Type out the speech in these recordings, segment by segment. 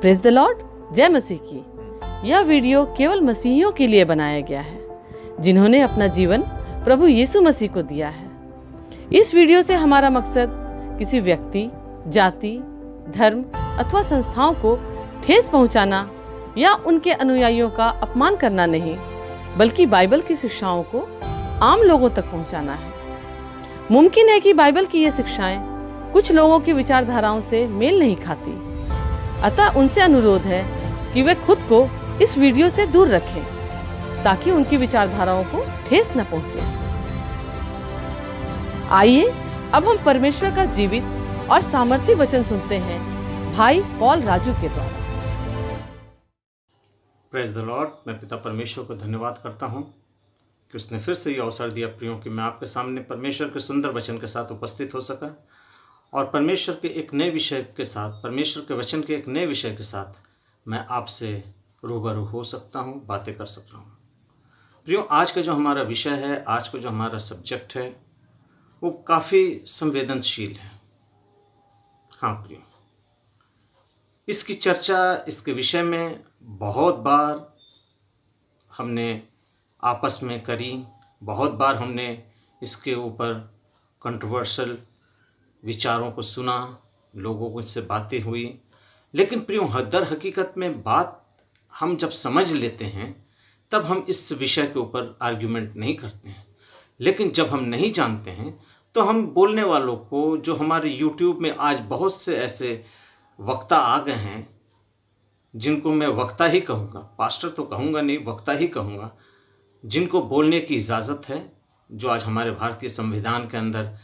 Praise the Lord, जय मसीह की। यह वीडियो केवल मसीहियों के लिए बनाया गया है जिन्होंने अपना जीवन प्रभु यीशु मसीह को दिया है। इस वीडियो से हमारा मकसद किसी व्यक्ति, जाति, धर्म अथवा संस्थाओं को ठेस पहुंचाना या उनके अनुयायियों का अपमान करना नहीं, बल्कि बाइबल की शिक्षाओं को आम लोगों तक पहुंचाना है। मुमकिन है कि बाइबल की ये शिक्षाएं कुछ लोगों की विचारधाराओं से मेल नहीं खाती, अतः उनसे अनुरोध है कि वे खुद को इस वीडियो से दूर रखें ताकि उनकी विचारधाराओं को ठेस न पहुंचे। आइए अब हम परमेश्वर का जीवित और सामर्थी वचन सुनते हैं भाई पॉल राजू के द्वारा। Praise the Lord. मैं पिता परमेश्वर को धन्यवाद करता हूं कि उसने फिर से ये अवसर दिया प्रियों कि मैं आपके सामने परमेश्वर के सुंदर वचन के साथ उपस्थित हो सका और परमेश्वर के एक नए विषय के साथ, परमेश्वर के वचन के एक नए विषय के साथ मैं आपसे रूबरू हो सकता हूं, बातें कर सकता हूं। प्रियों, आज का जो हमारा विषय है, आज का जो हमारा सब्जेक्ट है, वो काफ़ी संवेदनशील है। हाँ प्रियों, इसकी चर्चा, इसके विषय में बहुत बार हमने आपस में करी, बहुत बार हमने इसके ऊपर कंट्रोवर्शियल विचारों को सुना, लोगों को इससे बातें हुई, लेकिन प्रियों दर हकीकत में बात हम जब समझ लेते हैं तब हम इस विषय के ऊपर आर्ग्यूमेंट नहीं करते हैं। लेकिन जब हम नहीं जानते हैं तो हम बोलने वालों को, जो हमारे यूट्यूब में आज बहुत से ऐसे वक्ता आ गए हैं जिनको मैं वक्ता ही कहूँगा, पास्टर तो कहूँगा नहीं, वक्ता ही कहूँगा, जिनको बोलने की इजाज़त है, जो आज हमारे भारतीय संविधान के अंदर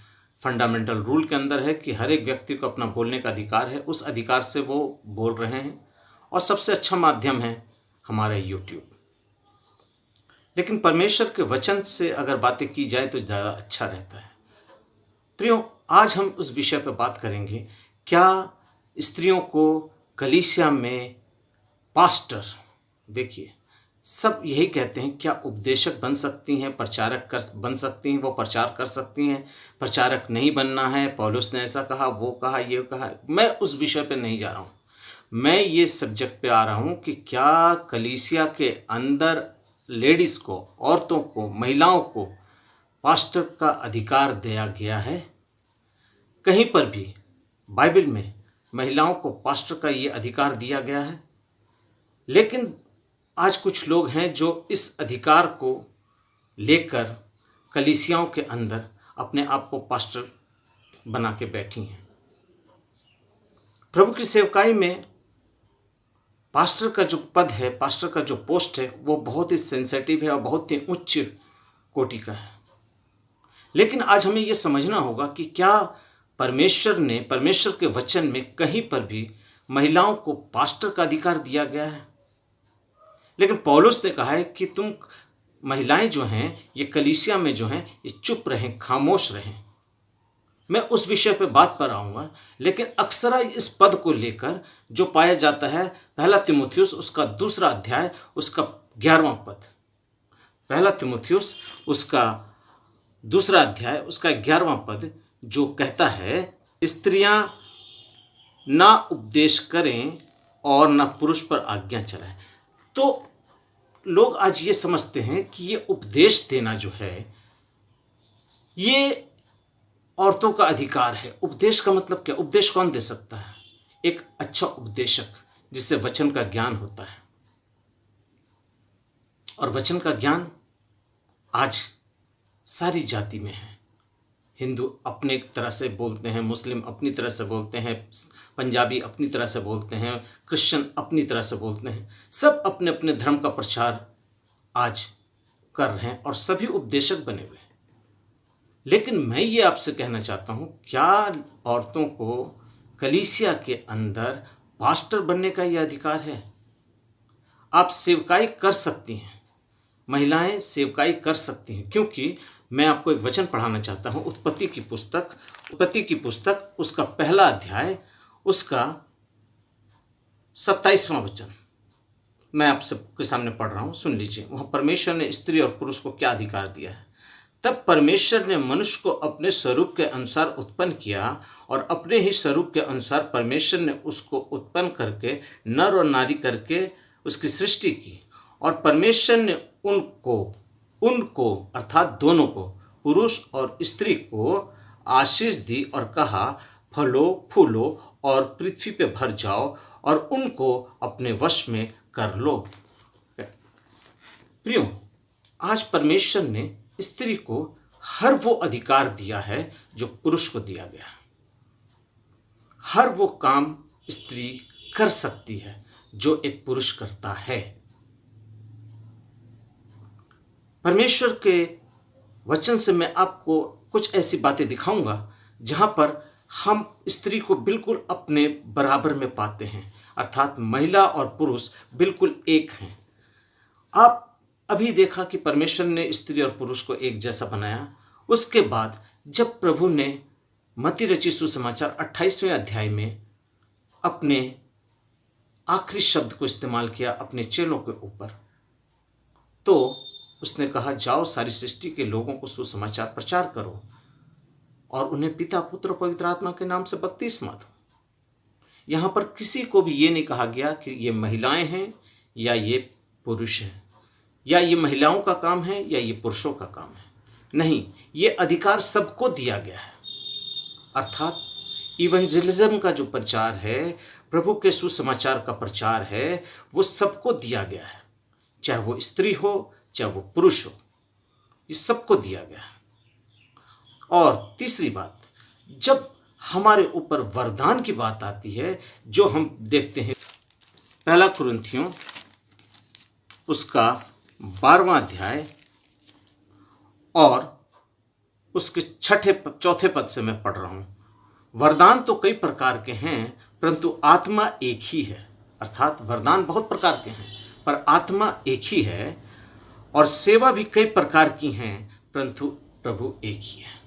फंडामेंटल रूल के अंदर है कि हर एक व्यक्ति को अपना बोलने का अधिकार है, उस अधिकार से वो बोल रहे हैं और सबसे अच्छा माध्यम है हमारा यूट्यूब। लेकिन परमेश्वर के वचन से अगर बातें की जाए तो ज़्यादा अच्छा रहता है। प्रियों, आज हम उस विषय पर बात करेंगे, क्या स्त्रियों को कलीसिया में पास्टर, देखिए सब यही कहते हैं, क्या उपदेशक बन सकती हैं, प्रचारक बन सकती हैं, वो प्रचार कर सकती हैं, प्रचारक नहीं बनना है, पौलुस ने ऐसा कहा, वो कहा, ये कहा। मैं उस विषय पे नहीं जा रहा हूँ, मैं ये सब्जेक्ट पे आ रहा हूँ कि क्या कलीसिया के अंदर लेडीज़ को, औरतों को, महिलाओं को पास्टर का अधिकार दिया गया है। कहीं पर भी बाइबल में महिलाओं को पास्टर का ये अधिकार दिया गया है। लेकिन आज कुछ लोग हैं जो इस अधिकार को लेकर कलीसियाओं के अंदर अपने आप को पास्टर बना के बैठी हैं। प्रभु की सेवकाई में पास्टर का जो पद है, पास्टर का जो पोस्ट है, वो बहुत ही सेंसिटिव है और बहुत ही उच्च कोटि का है। लेकिन आज हमें ये समझना होगा कि क्या परमेश्वर ने, परमेश्वर के वचन में कहीं पर भी महिलाओं को पास्टर का अधिकार दिया गया है? लेकिन पौलुस ने कहा है कि तुम महिलाएं जो हैं, ये कलीसिया में जो हैं, ये चुप रहें, खामोश रहें। मैं उस विषय पे बात पर आऊँगा, लेकिन अक्सर इस पद को लेकर जो पाया जाता है, पहला तीमुथियुस उसका 2 अध्याय उसका 11वां पद, पहला तीमुथियुस उसका 2 अध्याय उसका 11वां पद जो कहता है, स्त्रियां ना उपदेश करें और ना पुरुष पर आज्ञा चलाएं। तो लोग आज ये समझते हैं कि ये उपदेश देना जो है ये औरतों का अधिकार है। उपदेश का मतलब क्या? उपदेश कौन दे सकता है? एक अच्छा उपदेशक जिससे वचन का ज्ञान होता है। और वचन का ज्ञान आज सारी जाति में है। हिंदू अपने तरह से बोलते हैं, मुस्लिम अपनी तरह से बोलते हैं, पंजाबी अपनी तरह से बोलते हैं, क्रिश्चियन अपनी तरह से बोलते हैं। सब अपने अपने धर्म का प्रचार आज कर रहे हैं और सभी उपदेशक बने हुए हैं। लेकिन मैं ये आपसे कहना चाहता हूँ, क्या औरतों को कलीसिया के अंदर पास्टर बनने का ये अधिकार है? आप सेवकाई कर सकती हैं, महिलाएं सेवकाई कर सकती हैं, क्योंकि मैं आपको एक वचन पढ़ाना चाहता हूँ। उत्पत्ति की पुस्तक उसका 1 अध्याय उसका 27वां वचन मैं आप सबके सामने पढ़ रहा हूँ, सुन लीजिए। वहाँ परमेश्वर ने स्त्री और पुरुष को क्या अधिकार दिया है। तब परमेश्वर ने मनुष्य को अपने स्वरूप के अनुसार उत्पन्न किया और अपने ही स्वरूप के अनुसार परमेश्वर ने उसको उत्पन्न करके नर और नारी करके उसकी सृष्टि की। और परमेश्वर ने उनको अर्थात दोनों को, पुरुष और स्त्री को आशीष दी और कहा, फलो फूलो और पृथ्वी पे भर जाओ और उनको अपने वश में कर लो। प्रियो, आज परमेश्वर ने स्त्री को हर वो अधिकार दिया है जो पुरुष को दिया गया। हर वो काम स्त्री कर सकती है जो एक पुरुष करता है। परमेश्वर के वचन से मैं आपको कुछ ऐसी बातें दिखाऊंगा जहां पर हम स्त्री को बिल्कुल अपने बराबर में पाते हैं, अर्थात महिला और पुरुष बिल्कुल एक हैं। आप अभी देखा कि परमेश्वर ने स्त्री और पुरुष को एक जैसा बनाया। उसके बाद जब प्रभु ने मत्ती रचित सुसमाचार 28वें अध्याय में अपने आखिरी शब्द को इस्तेमाल किया अपने चेलों के ऊपर, तो उसने कहा, जाओ सारी सृष्टि के लोगों को सुसमाचार प्रचार करो और उन्हें पिता पुत्र पवित्र आत्मा के नाम से बपतिस्मा दो। यहाँ पर किसी को भी ये नहीं कहा गया कि ये महिलाएं हैं या ये पुरुष हैं, या ये महिलाओं का काम है या ये पुरुषों का काम है। नहीं, ये अधिकार सबको दिया गया है। अर्थात इवेंजलिज्म का जो प्रचार है, प्रभु के सुसमाचार का प्रचार है, वो सबको दिया गया है, चाहे वो स्त्री हो चाहे वो पुरुष हो, ये सबको दिया गया है। और तीसरी बात, जब हमारे ऊपर वरदान की बात आती है, जो हम देखते हैं 1 कुरिन्थियों उसका 12वां अध्याय और उसके चौथे पद से मैं पढ़ रहा हूं। वरदान तो कई प्रकार के हैं परंतु आत्मा एक ही है। अर्थात वरदान बहुत प्रकार के हैं पर आत्मा एक ही है, और सेवा भी कई प्रकार की हैं परंतु प्रभु एक ही है।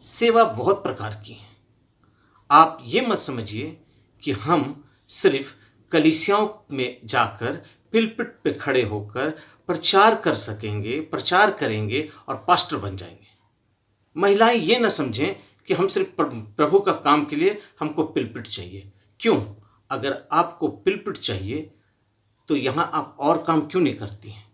सेवा बहुत प्रकार की है। आप ये मत समझिए कि हम सिर्फ कलीसियाओं में जाकर पिलपिट पे खड़े होकर प्रचार कर सकेंगे, प्रचार करेंगे और पास्टर बन जाएंगे। महिलाएं ये न समझें कि हम सिर्फ प्रभु का काम के लिए हमको पिलपिट चाहिए। क्यों? अगर आपको पिलपिट चाहिए तो यहाँ आप और काम क्यों नहीं करती हैं?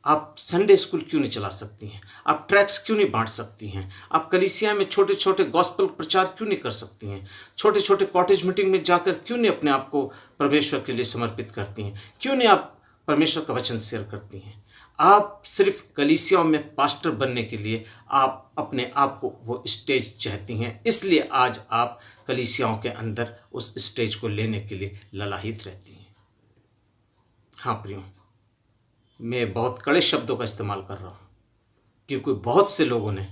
आप संडे स्कूल क्यों नहीं चला सकती हैं? आप ट्रैक्स क्यों नहीं बांट सकती हैं? आप कलीसिया में छोटे छोटे गॉस्पेल प्रचार क्यों नहीं कर सकती हैं? छोटे छोटे कॉटेज मीटिंग में जाकर क्यों नहीं अपने आप को परमेश्वर के लिए समर्पित करती हैं? क्यों नहीं आप परमेश्वर का वचन शेयर करती हैं? आप सिर्फ कलीसियाओं में पास्टर बनने के लिए आप अपने आप को वो स्टेज चाहती हैं, इसलिए आज आप कलीसियाओं के अंदर उस स्टेज को लेने के लिए ललाहित रहती हैं। हाँ प्रियो, मैं बहुत कड़े शब्दों का इस्तेमाल कर रहा हूँ क्योंकि बहुत से लोगों ने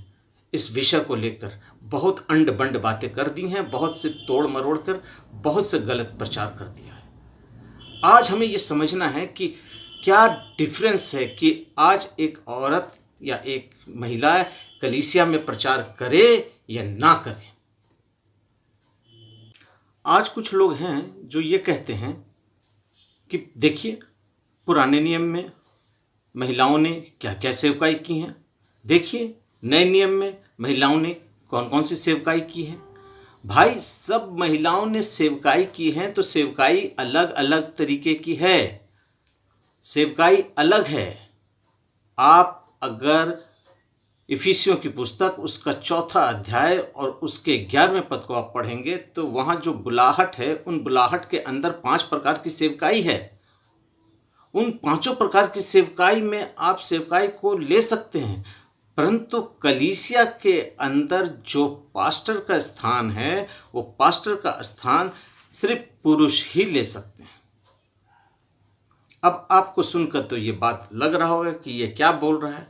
इस विषय को लेकर बहुत अंड बंड बातें कर दी हैं, बहुत से तोड़ मरोड़ कर बहुत से गलत प्रचार कर दिया है। आज हमें ये समझना है कि क्या डिफरेंस है कि आज एक औरत या एक महिला कलीसिया में प्रचार करे या ना करे। आज कुछ लोग हैं जो ये कहते हैं कि देखिए पुराने नियम में महिलाओं ने क्या क्या सेवकाई की हैं, देखिए नए नियम में महिलाओं ने कौन कौन सी सेवकाई की है। भाई, सब महिलाओं ने सेवकाई की है तो सेवकाई अलग अलग तरीके की है, सेवकाई अलग है। आप अगर इफिसियों की पुस्तक उसका 4था अध्याय और उसके 11वें पद को आप पढ़ेंगे तो वहाँ जो बुलाहट है, उन बुलाहट के अंदर 5 प्रकार की सेवकाई है। उन 5 प्रकार की सेवकाई में आप सेवकाई को ले सकते हैं, परंतु कलीसिया के अंदर जो पास्टर का स्थान है वो पास्टर का स्थान सिर्फ पुरुष ही ले सकते हैं। अब आपको सुनकर तो ये बात लग रहा होगा कि ये क्या बोल रहा है,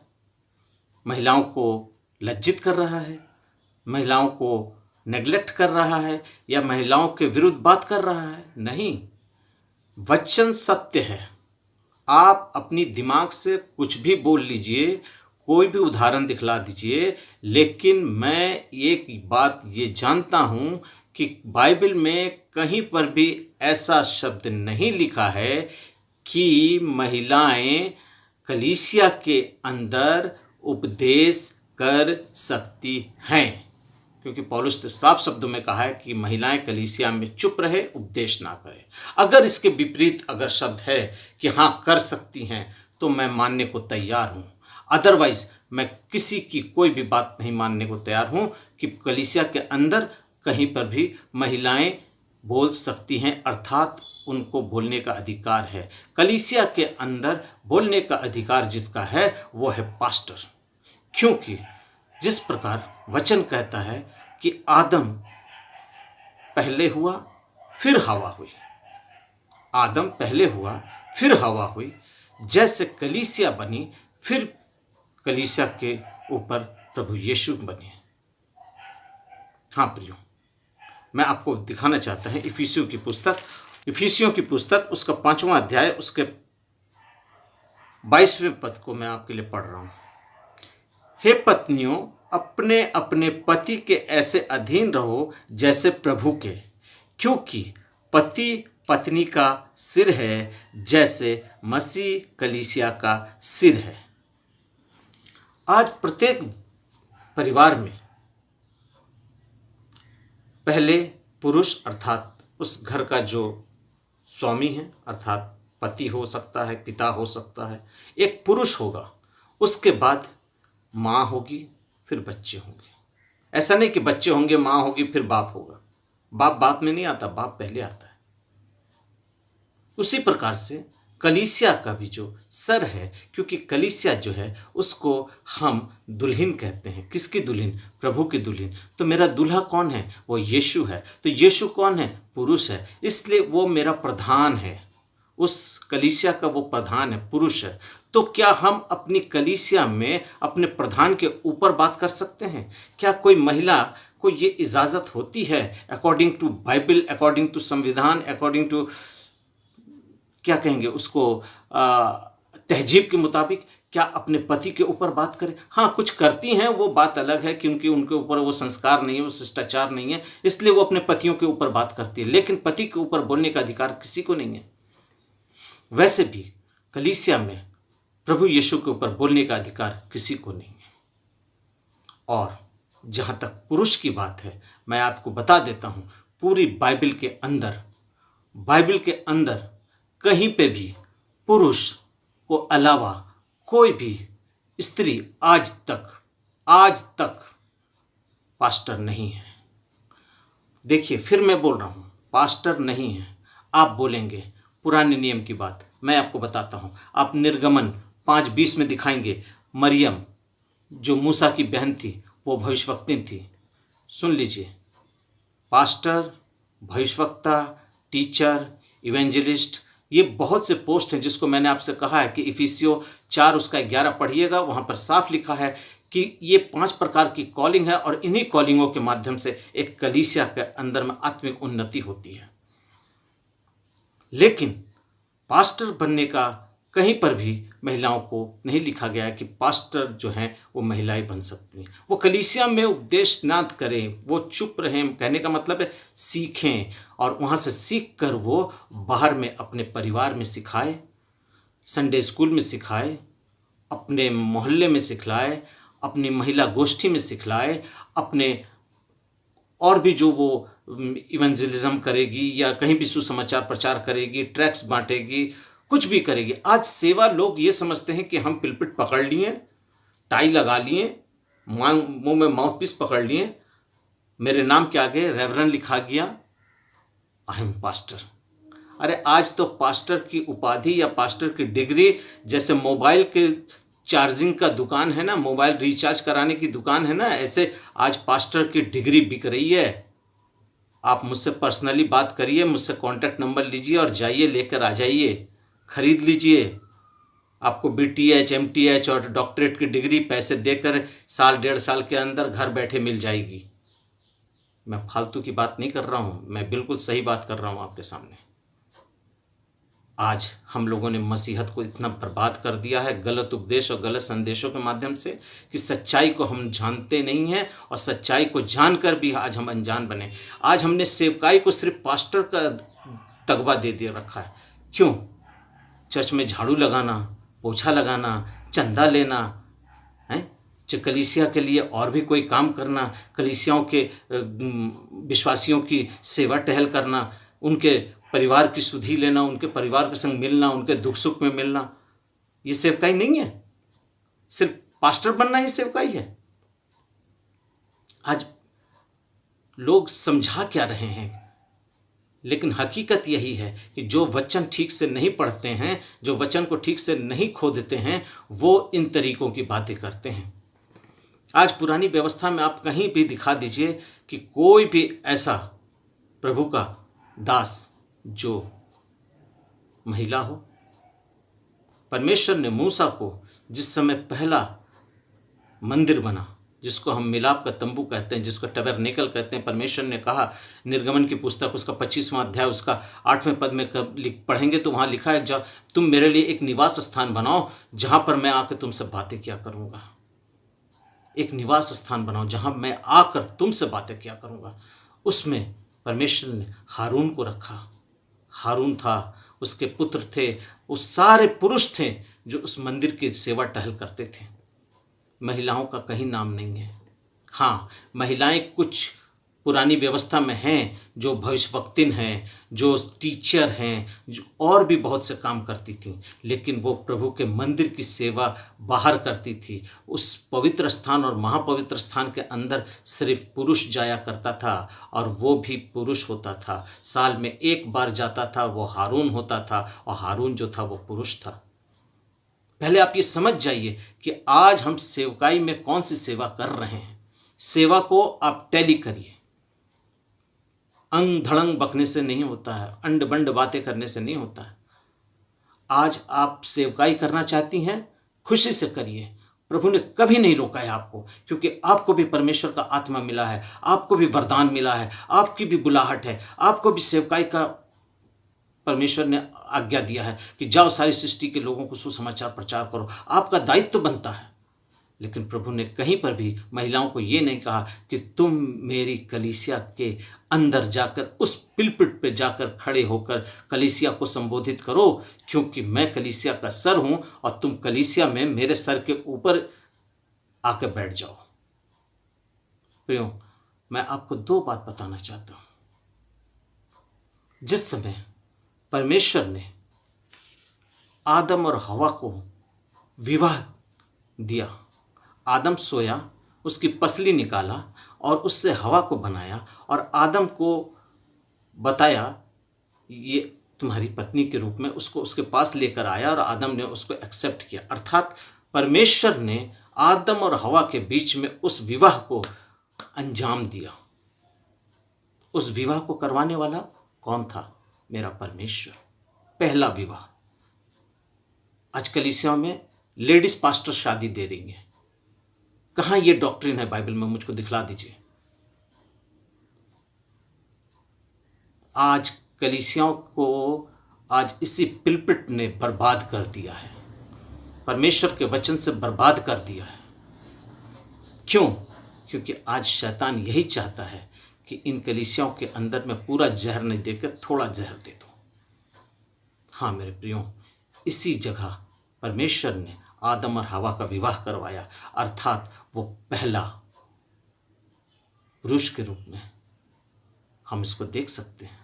महिलाओं को लज्जित कर रहा है, महिलाओं को नेग्लेक्ट कर रहा है या महिलाओं के विरुद्ध बात कर रहा है। नहीं, वचन सत्य है। आप अपनी दिमाग से कुछ भी बोल लीजिए, कोई भी उदाहरण दिखला दीजिए, लेकिन मैं एक बात ये जानता हूँ कि बाइबल में कहीं पर भी ऐसा शब्द नहीं लिखा है कि महिलाएं कलीसिया के अंदर उपदेश कर सकती हैं, क्योंकि पौलुस ने साफ शब्दों में कहा है कि महिलाएं कलीसिया में चुप रहे, उपदेश ना करें। अगर इसके विपरीत अगर शब्द है कि हाँ कर सकती हैं, तो मैं मानने को तैयार हूँ। अदरवाइज मैं किसी की कोई भी बात नहीं मानने को तैयार हूँ कि कलीसिया के अंदर कहीं पर भी महिलाएं बोल सकती हैं, अर्थात उनको बोलने का अधिकार है। कलीसिया के अंदर बोलने का अधिकार जिसका है वो है पास्टर, क्योंकि जिस प्रकार वचन कहता है कि आदम पहले हुआ फिर हवा हुई, आदम पहले हुआ फिर हवा हुई, जैसे कलीसिया बनी फिर कलीसिया के ऊपर प्रभु यीशु बने। हाँ प्रियो, मैं आपको दिखाना चाहता हूँ इफिसियों की पुस्तक उसका 5वां अध्याय उसके 22वें पद को मैं आपके लिए पढ़ रहा हूँ। हे पत्नियों, अपने अपने पति के ऐसे अधीन रहो जैसे प्रभु के, क्योंकि पति पत्नी का सिर है, जैसे मसीह कलीसिया का सिर है। आज प्रत्येक परिवार में पहले पुरुष अर्थात उस घर का जो स्वामी है, अर्थात पति हो सकता है, पिता हो सकता है, एक पुरुष होगा, उसके बाद माँ होगी, फिर बच्चे होंगे। ऐसा नहीं कि बच्चे होंगे, माँ होगी, फिर बाप होगा। बाप बाद में नहीं आता, बाप पहले आता है। उसी प्रकार से कलीसिया का भी जो सर है, क्योंकि कलीसिया जो है उसको हम दुल्हन कहते हैं। किसकी दुल्हन? प्रभु की दुल्हन। तो मेरा दूल्हा कौन है? वो यीशु है। तो यीशु कौन है? पुरुष है। इसलिए वो मेरा प्रधान है, उस कलीसिया का वो प्रधान है, पुरुष है। तो क्या हम अपनी कलीसिया में अपने प्रधान के ऊपर बात कर सकते हैं? क्या कोई महिला को ये इजाज़त होती है according to Bible, according to संविधान, अकॉर्डिंग टू क्या कहेंगे उसको, तहजीब के मुताबिक क्या अपने पति के ऊपर बात करें? हाँ, कुछ करती हैं, वो बात अलग है, क्योंकि उनके ऊपर वो संस्कार नहीं है, वो शिष्टाचार नहीं है, इसलिए वो अपने पतियों के ऊपर बात करती है। लेकिन पति के ऊपर बोलने का अधिकार किसी को नहीं है। वैसे भी कलीसिया में प्रभु यीशु के ऊपर बोलने का अधिकार किसी को नहीं है। और जहाँ तक पुरुष की बात है, मैं आपको बता देता हूँ, पूरी बाइबल के अंदर कहीं पे भी पुरुष को अलावा कोई भी स्त्री आज तक पास्टर नहीं है। देखिए, फिर मैं बोल रहा हूँ, पास्टर नहीं है। आप बोलेंगे पुराने नियम की बात, मैं आपको बताता हूँ। आप निर्गमन 5:20 में दिखाएंगे, मरियम जो मूसा की बहन थी, वो भविष्यवक्ता थी। सुन लीजिए, पास्टर, भविष्यवक्ता, टीचर, इवेंजलिस्ट, ये बहुत से पोस्ट हैं जिसको मैंने आपसे कहा है कि इफिसियों 4 उसका 11 पढ़िएगा, वहाँ पर साफ लिखा है कि ये 5 प्रकार की कॉलिंग है और इन्हीं कॉलिंगों के माध्यम से एक कलीसिया के अंदर में आत्मिक उन्नति होती है। लेकिन पास्टर बनने का कहीं पर भी महिलाओं को नहीं लिखा गया है कि पास्टर जो हैं वो महिलाएं बन सकती हैं। वो कलीसिया में उपदेश ना करें, वो चुप रहें, कहने का मतलब है सीखें, और वहाँ से सीख कर वो बाहर में अपने परिवार में सिखाए, संडे स्कूल में सिखाए, अपने मोहल्ले में सिखलाए, अपनी महिला गोष्ठी में सिखलाए, अपने और भी जो वो इवेंजलिज्म करेगी या कहीं भी सुसमाचार प्रचार करेगी, ट्रैक्स बांटेगी, कुछ भी करेगी। आज सेवा लोग ये समझते हैं कि हम पिलपिट पकड़ लिए, टाई लगा लिए, मुंह में माउथ पीस पकड़ लिए, मेरे नाम के आगे रेवरेंड लिखा गया, आई एम पास्टर। अरे आज तो पास्टर की उपाधि या पास्टर की डिग्री जैसे मोबाइल के चार्जिंग का दुकान है ना, मोबाइल रिचार्ज कराने की दुकान है ना, ऐसे आज पास्टर की डिग्री बिक रही है। आप मुझसे पर्सनली बात करिए, मुझसे कॉन्टैक्ट नंबर लीजिए और जाइए, लेकर आ जाइए, खरीद लीजिए। आपको BTH, MTH और डॉक्टरेट की डिग्री पैसे देकर 1.5 साल के अंदर घर बैठे मिल जाएगी। मैं फालतू की बात नहीं कर रहा हूँ, मैं बिल्कुल सही बात कर रहा हूँ आपके सामने। आज हम लोगों ने मसीहत को इतना बर्बाद कर दिया है गलत उपदेश और गलत संदेशों के माध्यम से कि सच्चाई को हम जानते नहीं हैं, और सच्चाई को जानकर भी आज हम अनजान बने। आज हमने सेवकाई को सिर्फ पास्टर का तगबा दे दिया रखा है। क्यों? चर्च में झाड़ू लगाना, पोछा लगाना, चंदा लेना है, कलीसिया के लिए और भी कोई काम करना, कलीसियाओं के विश्वासियों की सेवा टहल करना, उनके परिवार की सुधि लेना, उनके परिवार के संग मिलना, उनके दुख सुख में मिलना, ये सेवकाई नहीं है। सिर्फ पास्टर बनना ही सेवकाई है। आज लोग समझा क्या रहे हैं, लेकिन हकीकत यही है कि जो वचन ठीक से नहीं पढ़ते हैं, जो वचन को ठीक से नहीं खोदते हैं, वो इन तरीकों की बातें करते हैं। आज पुरानी व्यवस्था में आप कहीं भी दिखा दीजिए कि कोई भी ऐसा प्रभु का दास जो महिला हो। परमेश्वर ने मूसा को जिस समय पहला मंदिर बना, जिसको हम मिलाप का तंबू कहते हैं, जिसको टबरनेकल कहते हैं, परमेश्वर ने कहा, निर्गमन की पुस्तक उसका 25वां अध्याय उसका 8वें पद में पढ़ेंगे तो वहाँ लिखा है, जब तुम मेरे लिए एक निवास स्थान बनाओ जहाँ पर मैं आकर तुमसे बातें किया करूँगा। एक निवास स्थान बनाओ जहाँ मैं आकर तुमसे बातें किया करूँगा। उसमें परमेश्वर ने हारून को रखा। हारून था, उसके पुत्र थे, उस सारे पुरुष थे जो उस मंदिर की सेवा टहल करते थे। महिलाओं का कहीं नाम नहीं है। हाँ, महिलाएं कुछ पुरानी व्यवस्था में हैं, जो भविष्यवक्तिन हैं, जो टीचर हैं, जो और भी बहुत से काम करती थीं, लेकिन वो प्रभु के मंदिर की सेवा बाहर करती थी। उस पवित्र स्थान और महापवित्र स्थान के अंदर सिर्फ पुरुष जाया करता था, और वो भी पुरुष होता था। साल में एक बार जाता था, वो हारून होता था, और हारून जो था वो पुरुष था। पहले आप ये समझ जाइए कि आज हम सेवकाई में कौन सी सेवा कर रहे हैं। सेवा को आप टैली करिए। अंग धड़ंग बकने से नहीं होता है, अंड बंड बातें करने से नहीं होता है। आज आप सेवकाई करना चाहती हैं, खुशी से करिए। प्रभु ने कभी नहीं रोका है आपको, क्योंकि आपको भी परमेश्वर का आत्मा मिला है, आपको भी वरदान मिला है, आपकी भी बुलाहट है, आपको भी सेवकाई का परमेश्वर ने आज्ञा दिया है कि जाओ सारी सृष्टि के लोगों को सुसमाचार प्रचार करो। आपका दायित्व बनता है। लेकिन प्रभु ने कहीं पर भी महिलाओं को ये नहीं कहा कि तुम मेरी कलीसिया के अंदर जाकर उस पिलपिट पे जाकर खड़े होकर कलीसिया को संबोधित करो, क्योंकि मैं कलीसिया का सर हूं और तुम कलीसिया में मेरे सर के ऊपर आकर बैठ जाओ। प्रियो, मैं आपको दो बात बताना चाहता हूं। जिस समय परमेश्वर ने आदम और हवा को विवाह दिया, आदम सोया, उसकी पसली निकाला और उससे हवा को बनाया, और आदम को बताया ये तुम्हारी पत्नी के रूप में, उसको उसके पास लेकर आया और आदम ने उसको एक्सेप्ट किया। अर्थात परमेश्वर ने आदम और हवा के बीच में उस विवाह को अंजाम दिया। उस विवाह को करवाने वाला कौन था? मेरा परमेश्वर। पहला विवाह। आज कलीसियाओं में लेडीज पास्टर शादी दे रही हैं। कहाँ ये डॉक्ट्रिन है बाइबल में? मुझको दिखला दीजिए। आज कलीसियाओं को आज इसी पिलपिट ने बर्बाद कर दिया है, परमेश्वर के वचन से बर्बाद कर दिया है। क्यों? क्योंकि आज शैतान यही चाहता है कि इन कलीसियाओं के अंदर में पूरा जहर नहीं देकर थोड़ा जहर दे दो। हाँ मेरे प्रियो, इसी जगह परमेश्वर ने आदम और हवा का विवाह करवाया, अर्थात वो पहला पुरुष के रूप में हम इसको देख सकते हैं।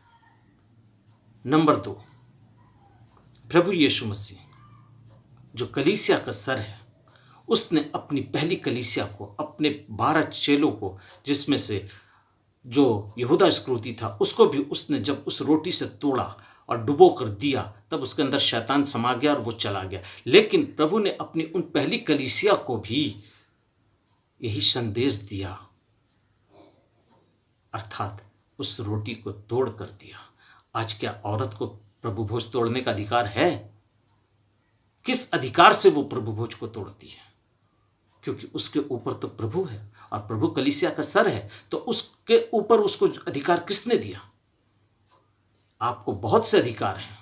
नंबर 2, प्रभु यीशु मसीह जो कलीसिया का सर है, उसने अपनी पहली कलीसिया को, अपने 12 चेलों को, जिसमें से जो यहूदा इस्करियोती था, उसको भी उसने जब उस रोटी से तोड़ा और डुबो कर दिया, तब उसके अंदर शैतान समा गया और वो चला गया। लेकिन प्रभु ने अपनी उन पहली कलीसिया को भी यही संदेश दिया, अर्थात उस रोटी को तोड़ कर दिया। आज क्या औरत को प्रभु भोज तोड़ने का अधिकार है? किस अधिकार से वो प्रभु भोज को तोड़ती है? क्योंकि उसके ऊपर तो प्रभु है और प्रभु कलीसिया का सर है, तो उसके ऊपर उसको अधिकार किसने दिया? आपको बहुत से अधिकार हैं,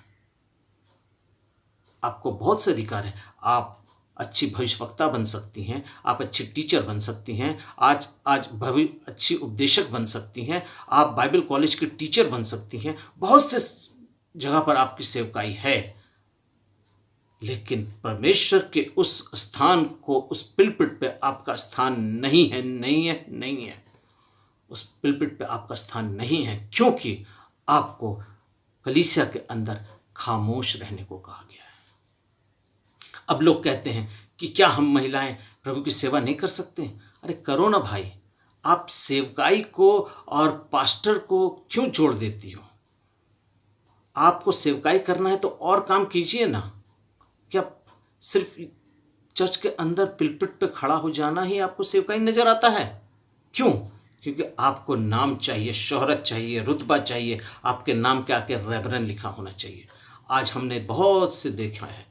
आपको बहुत से अधिकार हैं। आप अच्छी भविष्यवक्ता बन सकती हैं, आप अच्छी टीचर बन सकती हैं, आज अच्छी उपदेशक बन सकती हैं, आप बाइबल कॉलेज की टीचर बन सकती हैं। बहुत से जगह पर आपकी सेवकाई है, लेकिन परमेश्वर के उस स्थान को, उस पिलपिट पे आपका स्थान नहीं है, नहीं है, नहीं है। उस पिलपिट पे आपका स्थान नहीं है, क्योंकि आपको कलीसिया के अंदर खामोश रहने को कहा गया है। अब लोग कहते हैं कि क्या हम महिलाएं प्रभु की सेवा नहीं कर सकते? अरे करो ना भाई, आप सेवकाई को और पास्टर को क्यों जोड़ देती हो? आपको सेवकाई करना है तो और काम कीजिए ना। क्या सिर्फ चर्च के अंदर पिलपिट पे खड़ा हो जाना ही आपको सेवकाई नजर आता है? क्यों? क्योंकि आपको नाम चाहिए, शोहरत चाहिए, रुतबा चाहिए, आपके नाम के आके रेवरन लिखा होना चाहिए। आज हमने बहुत से देखा है,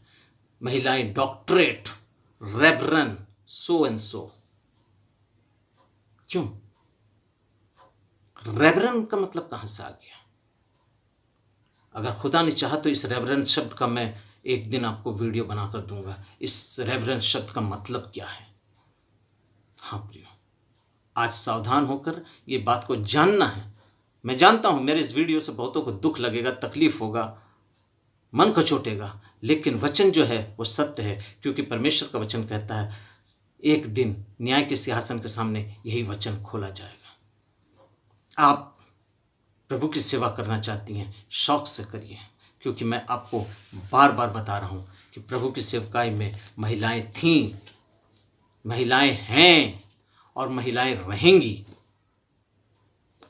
महिलाएं डॉक्टरेट, रेवरन, सो एंड सो। क्यों? रेवरन का मतलब कहां से आ गया? अगर खुदा ने चाहा तो इस रेवरन शब्द का मैं एक दिन आपको वीडियो बनाकर दूंगा। इस रेवरन शब्द का मतलब क्या है? हाँ प्रियो, आज सावधान होकर ये बात को जानना है। मैं जानता हूं मेरे इस वीडियो से बहुतों को दुख लगेगा, तकलीफ होगा, मन कचोटेगा, लेकिन वचन जो है वो सत्य है, क्योंकि परमेश्वर का वचन कहता है एक दिन न्याय के सिंहासन के सामने यही वचन खोला जाएगा। आप प्रभु की सेवा करना चाहती हैं, शौक से करिए, क्योंकि मैं आपको बार बार बता रहा हूं कि प्रभु की सेवकाई में महिलाएं थीं, महिलाएं हैं और महिलाएं रहेंगी।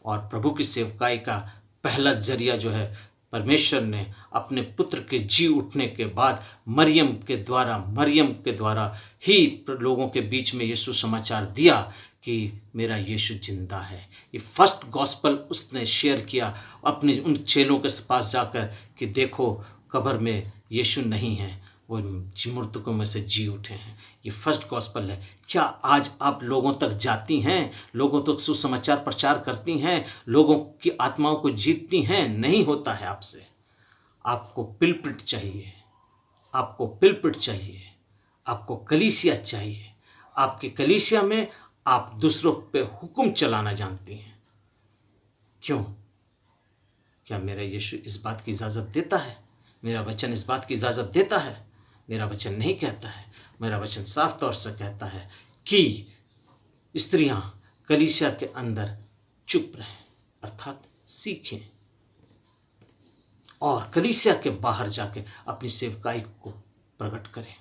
और प्रभु की सेवकाई का पहला जरिया जो है, परमेश्वर ने अपने पुत्र के जी उठने के बाद मरियम के द्वारा ही लोगों के बीच में यीशु समाचार दिया कि मेरा यीशु जिंदा है। ये फर्स्ट गॉस्पल उसने शेयर किया अपने उन चेलों के पास जाकर कि देखो कब्र में यीशु नहीं है, वो मृतकों में से जी उठे हैं। ये फर्स्ट गॉस्पल है। क्या आज आप लोगों तक जाती हैं, लोगों तक सुसमाचार प्रचार करती हैं, लोगों की आत्माओं को जीतती हैं? नहीं होता है आपसे। आपको पिलपिट चाहिए, आपको पिलपिट चाहिए, आपको कलीसिया चाहिए। आपकी कलीसिया में आप दूसरों पे हुक्म चलाना जानती हैं। क्यों? क्या मेरा यीशु इस बात की इजाज़त देता है? मेरा वचन इस बात की इजाज़त देता है? मेरा वचन नहीं कहता है। मेरा वचन साफ तौर से कहता है कि स्त्रियां कलीसिया के अंदर चुप रहें, अर्थात सीखें, और कलीसिया के बाहर जाके अपनी सेवकाई को प्रकट करें।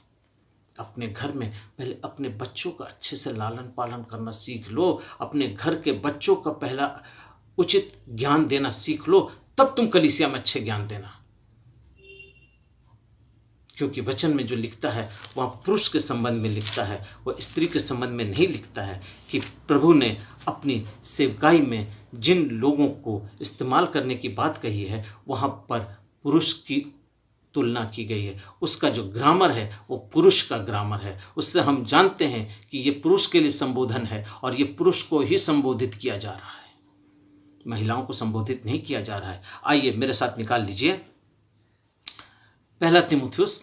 अपने घर में पहले अपने बच्चों का अच्छे से लालन पालन करना सीख लो। अपने घर के बच्चों का पहला उचित ज्ञान देना सीख लो, तब तुम कलीसिया में अच्छे ज्ञान देना। क्योंकि वचन में जो लिखता है वह पुरुष के संबंध में लिखता है, वह स्त्री के संबंध में नहीं लिखता है। कि प्रभु ने अपनी सेवकाई में जिन लोगों को इस्तेमाल करने की बात कही है, वहाँ पर पुरुष की तुलना की गई है। उसका जो ग्रामर है वो पुरुष का ग्रामर है। उससे हम जानते हैं कि ये पुरुष के लिए संबोधन है और ये पुरुष को ही संबोधित किया जा रहा है, महिलाओं को संबोधित नहीं किया जा रहा है। आइए मेरे साथ निकाल लीजिए पहला तीमुथियुस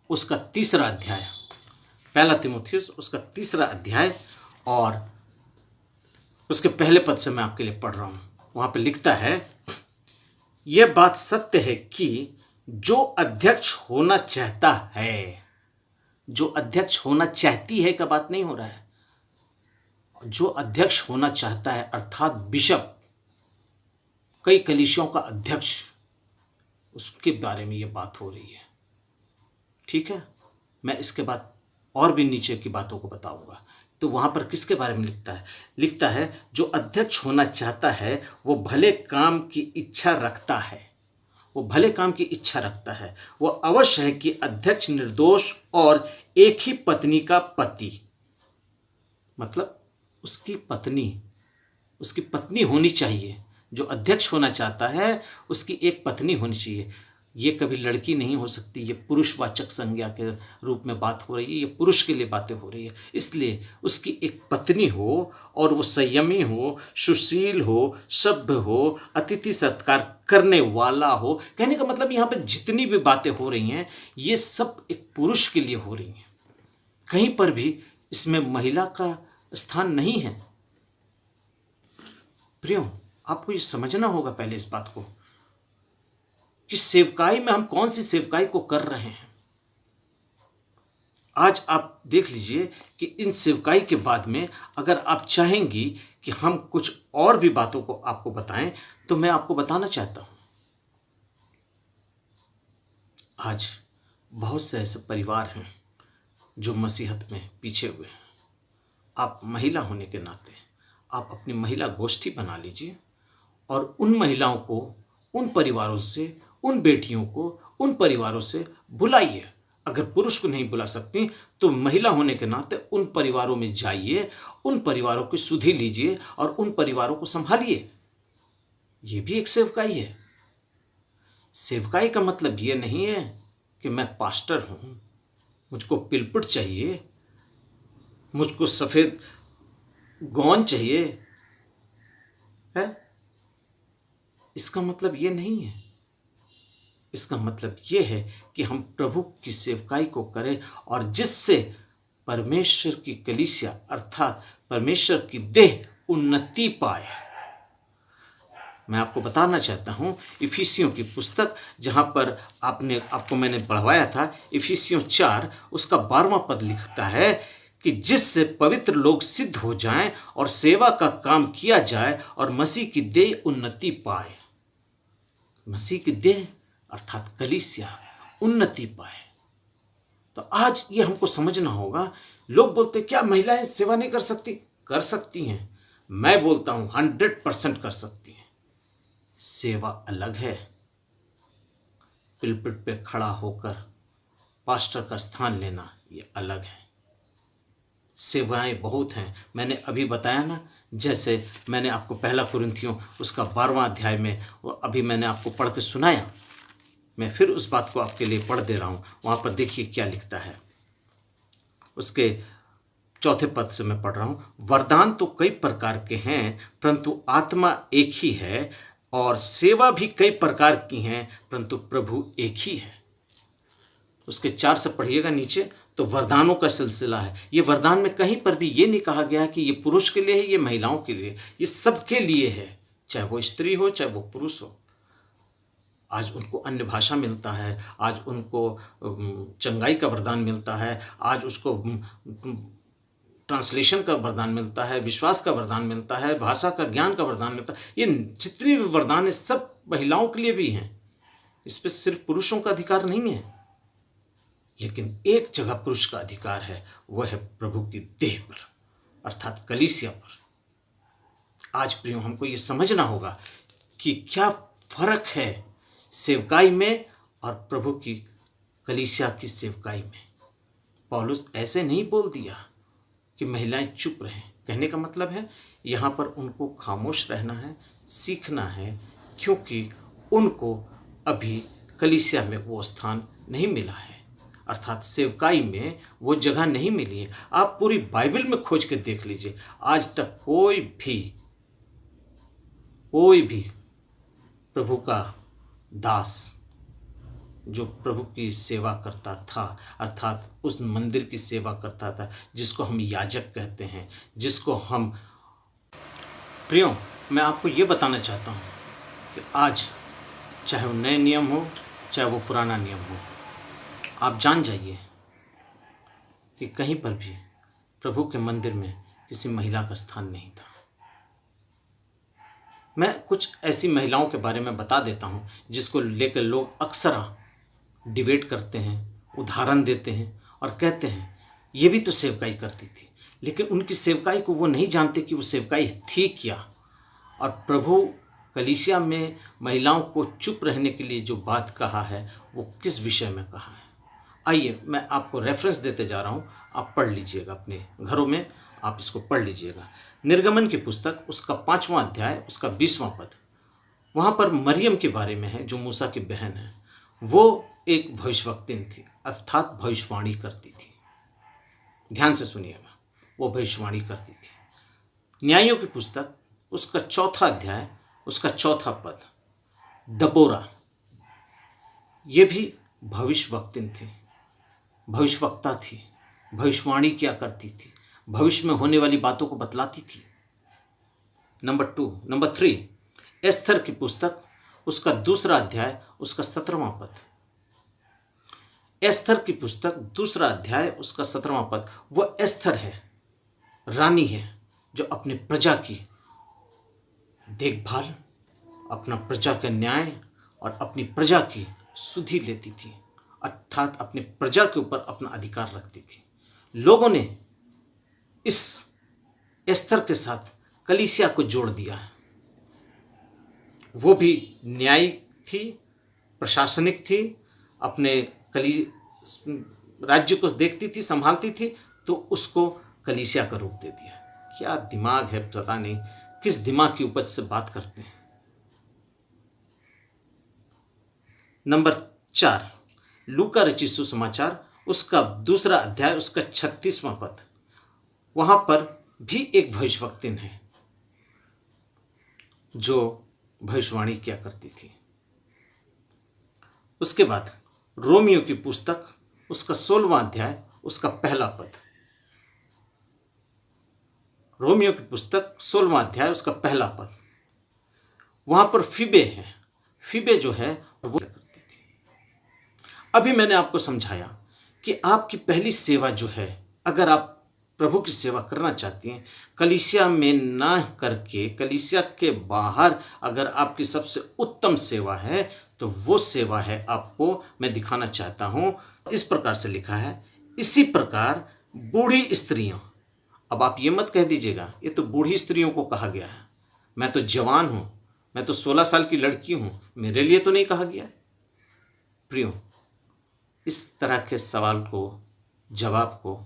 उसका 3रा अध्याय। पहला तीमुथियुस उसका 3रा अध्याय और उसके पहले पद से मैं आपके लिए पढ़ रहा हूँ। वहाँ पे लिखता है, यह बात सत्य है कि जो अध्यक्ष होना चाहता है, जो अध्यक्ष होना चाहती है का बात नहीं हो रहा है, जो अध्यक्ष होना चाहता है अर्थात बिशप, कई कलीसियों का अध्यक्ष, उसके बारे में ये बात हो रही है। ठीक है, मैं इसके बाद और भी नीचे की बातों को बताऊंगा। तो वहां पर किसके बारे में लिखता है? लिखता है जो अध्यक्ष होना चाहता है वो भले काम की इच्छा रखता है, वो भले काम की इच्छा रखता है। वो अवश्य है कि अध्यक्ष निर्दोष और एक ही पत्नी का पति, मतलब उसकी पत्नी होनी चाहिए। जो अध्यक्ष होना चाहता है उसकी एक पत्नी होनी चाहिए। ये कभी लड़की नहीं हो सकती, ये पुरुषवाचक संज्ञा के रूप में बात हो रही है, ये पुरुष के लिए बातें हो रही है। इसलिए उसकी एक पत्नी हो और वो संयमी हो, सुशील हो, सभ्य हो, अतिथि सत्कार करने वाला हो। कहने का मतलब यहाँ पे जितनी भी बातें हो रही हैं ये सब एक पुरुष के लिए हो रही हैं। कहीं पर भी इसमें महिला का स्थान नहीं है। प्रियो, आपको ये समझना होगा पहले इस बात को कि सेवकाई में हम कौन सी सेवकाई को कर रहे हैं। आज आप देख लीजिए कि इन सेवकाई के बाद में अगर आप चाहेंगी कि हम कुछ और भी बातों को आपको बताएं, तो मैं आपको बताना चाहता हूं। आज बहुत से ऐसे परिवार हैं जो मसीहत में पीछे हुए हैं। आप महिला होने के नाते आप अपनी महिला गोष्ठी बना लीजिए और उन महिलाओं को, उन परिवारों से, उन बेटियों को, उन परिवारों से बुलाइए। अगर पुरुष को नहीं बुला सकती तो महिला होने के नाते उन परिवारों में जाइए, उन परिवारों की सुधि लीजिए और उन परिवारों को संभालिए। ये भी एक सेवकाई है। सेवकाई का मतलब ये नहीं है कि मैं पास्टर हूं, मुझको पिलपुट चाहिए, मुझको सफेद गौन चाहिए है। इसका मतलब ये नहीं है। इसका मतलब ये है कि हम प्रभु की सेवकाई को करें और जिससे परमेश्वर की कलीसिया अर्थात परमेश्वर की देह उन्नति पाए। मैं आपको बताना चाहता हूं इफिसियों की पुस्तक, जहां पर आपको मैंने पढ़वाया था, इफिसियों 4 उसका 12वां पद लिखता है कि जिससे पवित्र लोग सिद्ध हो जाएं और सेवा का काम किया जाए और मसीह की देह उन्नति पाए। मसीह की देह अर्थात कलीसिया उन्नति पाए। तो आज ये हमको समझना होगा। लोग बोलते क्या महिलाएं सेवा नहीं कर सकती? कर सकती हैं। मैं बोलता हूं 100% कर सकती हैं। सेवा अलग है। पिलपिट पे खड़ा होकर पास्टर का स्थान लेना ये अलग है। सेवाएं बहुत हैं। मैंने अभी बताया ना, जैसे मैंने आपको पहला कुरिन्थियों उसका 12वां अध्याय में अभी मैंने आपको पढ़ के सुनाया। मैं फिर उस बात को आपके लिए पढ़ दे रहा हूँ। वहाँ पर देखिए क्या लिखता है। उसके 4 पद से मैं पढ़ रहा हूँ। वरदान तो कई प्रकार के हैं, परंतु आत्मा एक ही है, और सेवा भी कई प्रकार की हैं, परंतु प्रभु एक ही है। उसके 4 से पढ़िएगा नीचे, तो वरदानों का सिलसिला है। ये वरदान में कहीं पर भी ये नहीं कहा गया कि ये पुरुष के लिए है, ये महिलाओं के लिए, ये सबके लिए है, चाहे वो स्त्री हो चाहे वो पुरुष हो। आज उनको अन्य भाषा मिलता है, आज उनको चंगाई का वरदान मिलता है, आज उसको ट्रांसलेशन का वरदान मिलता है, विश्वास का वरदान मिलता है, भाषा का ज्ञान का वरदान मिलता है। ये जितने भी वरदान है सब महिलाओं के लिए भी हैं। इस पर सिर्फ पुरुषों का अधिकार नहीं है। लेकिन एक जगह पुरुष का अधिकार है, वह है प्रभु की देह पर अर्थात कलीसिया पर। आज प्रियो हमको ये समझना होगा कि क्या फर्क है सेवकाई में और प्रभु की कलीसिया की सेवकाई में। पौलुस ऐसे नहीं बोल दिया कि महिलाएं चुप रहें। कहने का मतलब है यहाँ पर उनको खामोश रहना है, सीखना है, क्योंकि उनको अभी कलीसिया में वो स्थान नहीं मिला है, अर्थात सेवकाई में वो जगह नहीं मिली है। आप पूरी बाइबल में खोज के देख लीजिए, आज तक कोई भी प्रभु का दास जो प्रभु की सेवा करता था, अर्थात उस मंदिर की सेवा करता था, जिसको हम याजक कहते हैं, जिसको हम प्रियो, मैं आपको ये बताना चाहता हूँ कि आज चाहे वो नए नियम हो चाहे वो पुराना नियम हो, आप जान जाइए कि कहीं पर भी प्रभु के मंदिर में किसी महिला का स्थान नहीं था। मैं कुछ ऐसी महिलाओं के बारे में बता देता हूँ जिसको लेकर लोग अक्सर डिबेट करते हैं, उदाहरण देते हैं और कहते हैं ये भी तो सेवकाई करती थी, लेकिन उनकी सेवकाई को वो नहीं जानते कि वो सेवकाई थी क्या। और प्रभु कलीसिया में महिलाओं को चुप रहने के लिए जो बात कहा है वो किस विषय में कहा है। आइए मैं आपको रेफरेंस देते जा रहा हूँ, आप पढ़ लीजिएगा अपने घरों में, आप इसको पढ़ लीजिएगा। निर्गमन की पुस्तक उसका 5वां अध्याय उसका 20वां पद, वहाँ पर मरियम के बारे में है जो मूसा की बहन है। वो एक भविष्यवक्तिन थी, अर्थात भविष्यवाणी करती थी। ध्यान से सुनिएगा, वो भविष्यवाणी करती थी। न्यायों की पुस्तक उसका 4था अध्याय उसका 4था पद, दबोरा, ये भी भविष्यवक्तिन थी, भविष्यवक्ता थी, भविष्यवाणी क्या करती थी, भविष्य में होने वाली बातों को बतलाती थी। नंबर 3 एस्थर की पुस्तक उसका 2रा अध्याय उसका 17वां पद। एस्थर की पुस्तक 2 अध्याय उसका 17वां पद, वो एस्थर है, रानी है, जो अपनी प्रजा की देखभाल, अपना प्रजा का न्याय और अपनी प्रजा की सुधि लेती थी, अर्थात अपनी प्रजा के ऊपर अपना अधिकार रखती थी। लोगों ने इस एस्थर के साथ कलीसिया को जोड़ दिया। वो भी न्यायिक थी, प्रशासनिक थी, अपने राज्य को देखती थी, संभालती थी, तो उसको कलीसिया का रूप दे दिया। क्या दिमाग है, पता नहीं किस दिमाग की उपज से बात करते हैं। नंबर 4, लूका रचित सुसमाचार उसका 2 अध्याय उसका 36वां पद, वहां पर भी एक भविष्यवक्तिन है जो भविष्यवाणी किया करती थी। उसके बाद रोमियो की पुस्तक उसका 16वां अध्याय उसका 1 पद, रोमियो की पुस्तक 16वां अध्याय उसका 1 पद, वहां पर फीबे है। फीबे जो है वो करती थी। अभी मैंने आपको समझाया कि आपकी पहली सेवा जो है, अगर आप प्रभु की सेवा करना चाहती हैं, कलीसिया में ना करके कलीसिया के बाहर अगर आपकी सबसे उत्तम सेवा है, तो वो सेवा है आपको मैं दिखाना चाहता हूं। इस प्रकार से लिखा है, इसी प्रकार बूढ़ी स्त्रियां। अब आप ये मत कह दीजिएगा ये तो बूढ़ी स्त्रियों को कहा गया है, मैं तो जवान हूं, मैं तो 16 साल की लड़की हूं, मेरे लिए तो नहीं कहा गया। प्रियो, इस तरह के सवाल को जवाब को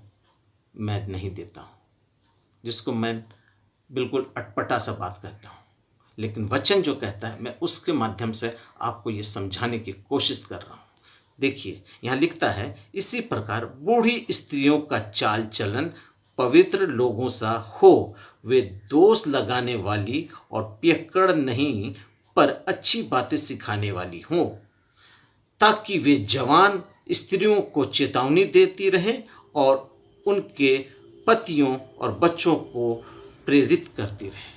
मैं नहीं देता हूं, जिसको मैं बिल्कुल अटपटा सा बात कहता हूं, लेकिन वचन जो कहता है मैं उसके माध्यम से आपको ये समझाने की कोशिश कर रहा हूं। देखिए यहाँ लिखता है, इसी प्रकार बूढ़ी स्त्रियों का चाल चलन पवित्र लोगों सा हो, वे दोष लगाने वाली और पियक्कड़ नहीं पर अच्छी बातें सिखाने वाली हों, ताकि वे जवान स्त्रियों को चेतावनी देती रहें और उनके पतियों और बच्चों को प्रेरित करती रहें।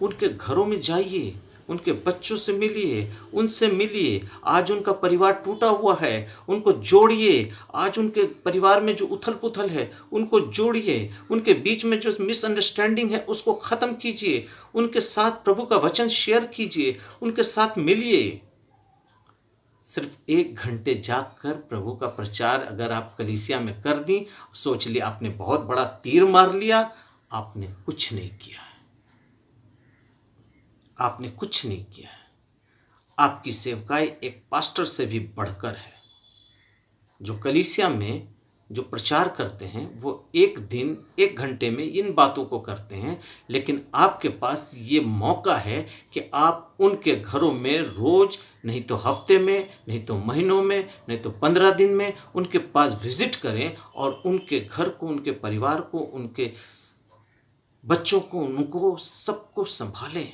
उनके घरों में जाइए, उनके बच्चों से मिलिए, उनसे मिलिए। आज उनका परिवार टूटा हुआ है, उनको जोड़िए। आज उनके परिवार में जो उथल पुथल है उनको जोड़िए। उनके बीच में जो मिसअंडरस्टैंडिंग है उसको ख़त्म कीजिए। उनके साथ प्रभु का वचन शेयर कीजिए, उनके साथ मिलिए। सिर्फ 1 घंटे जाकर प्रभु का प्रचार अगर आप कलीसिया में कर दी, सोच लिया आपने बहुत बड़ा तीर मार लिया। आपने कुछ नहीं किया है, आपने कुछ नहीं किया है। आपकी सेवकाई एक पास्टर से भी बढ़कर है। जो कलीसिया में जो प्रचार करते हैं वो 1 दिन 1 घंटे में इन बातों को करते हैं, लेकिन आपके पास ये मौका है कि आप उनके घरों में रोज, नहीं तो हफ्ते में, नहीं तो महीनों में, नहीं तो 15 दिन में उनके पास विजिट करें और उनके घर को, उनके परिवार को, उनके बच्चों को, उनको सबको संभालें।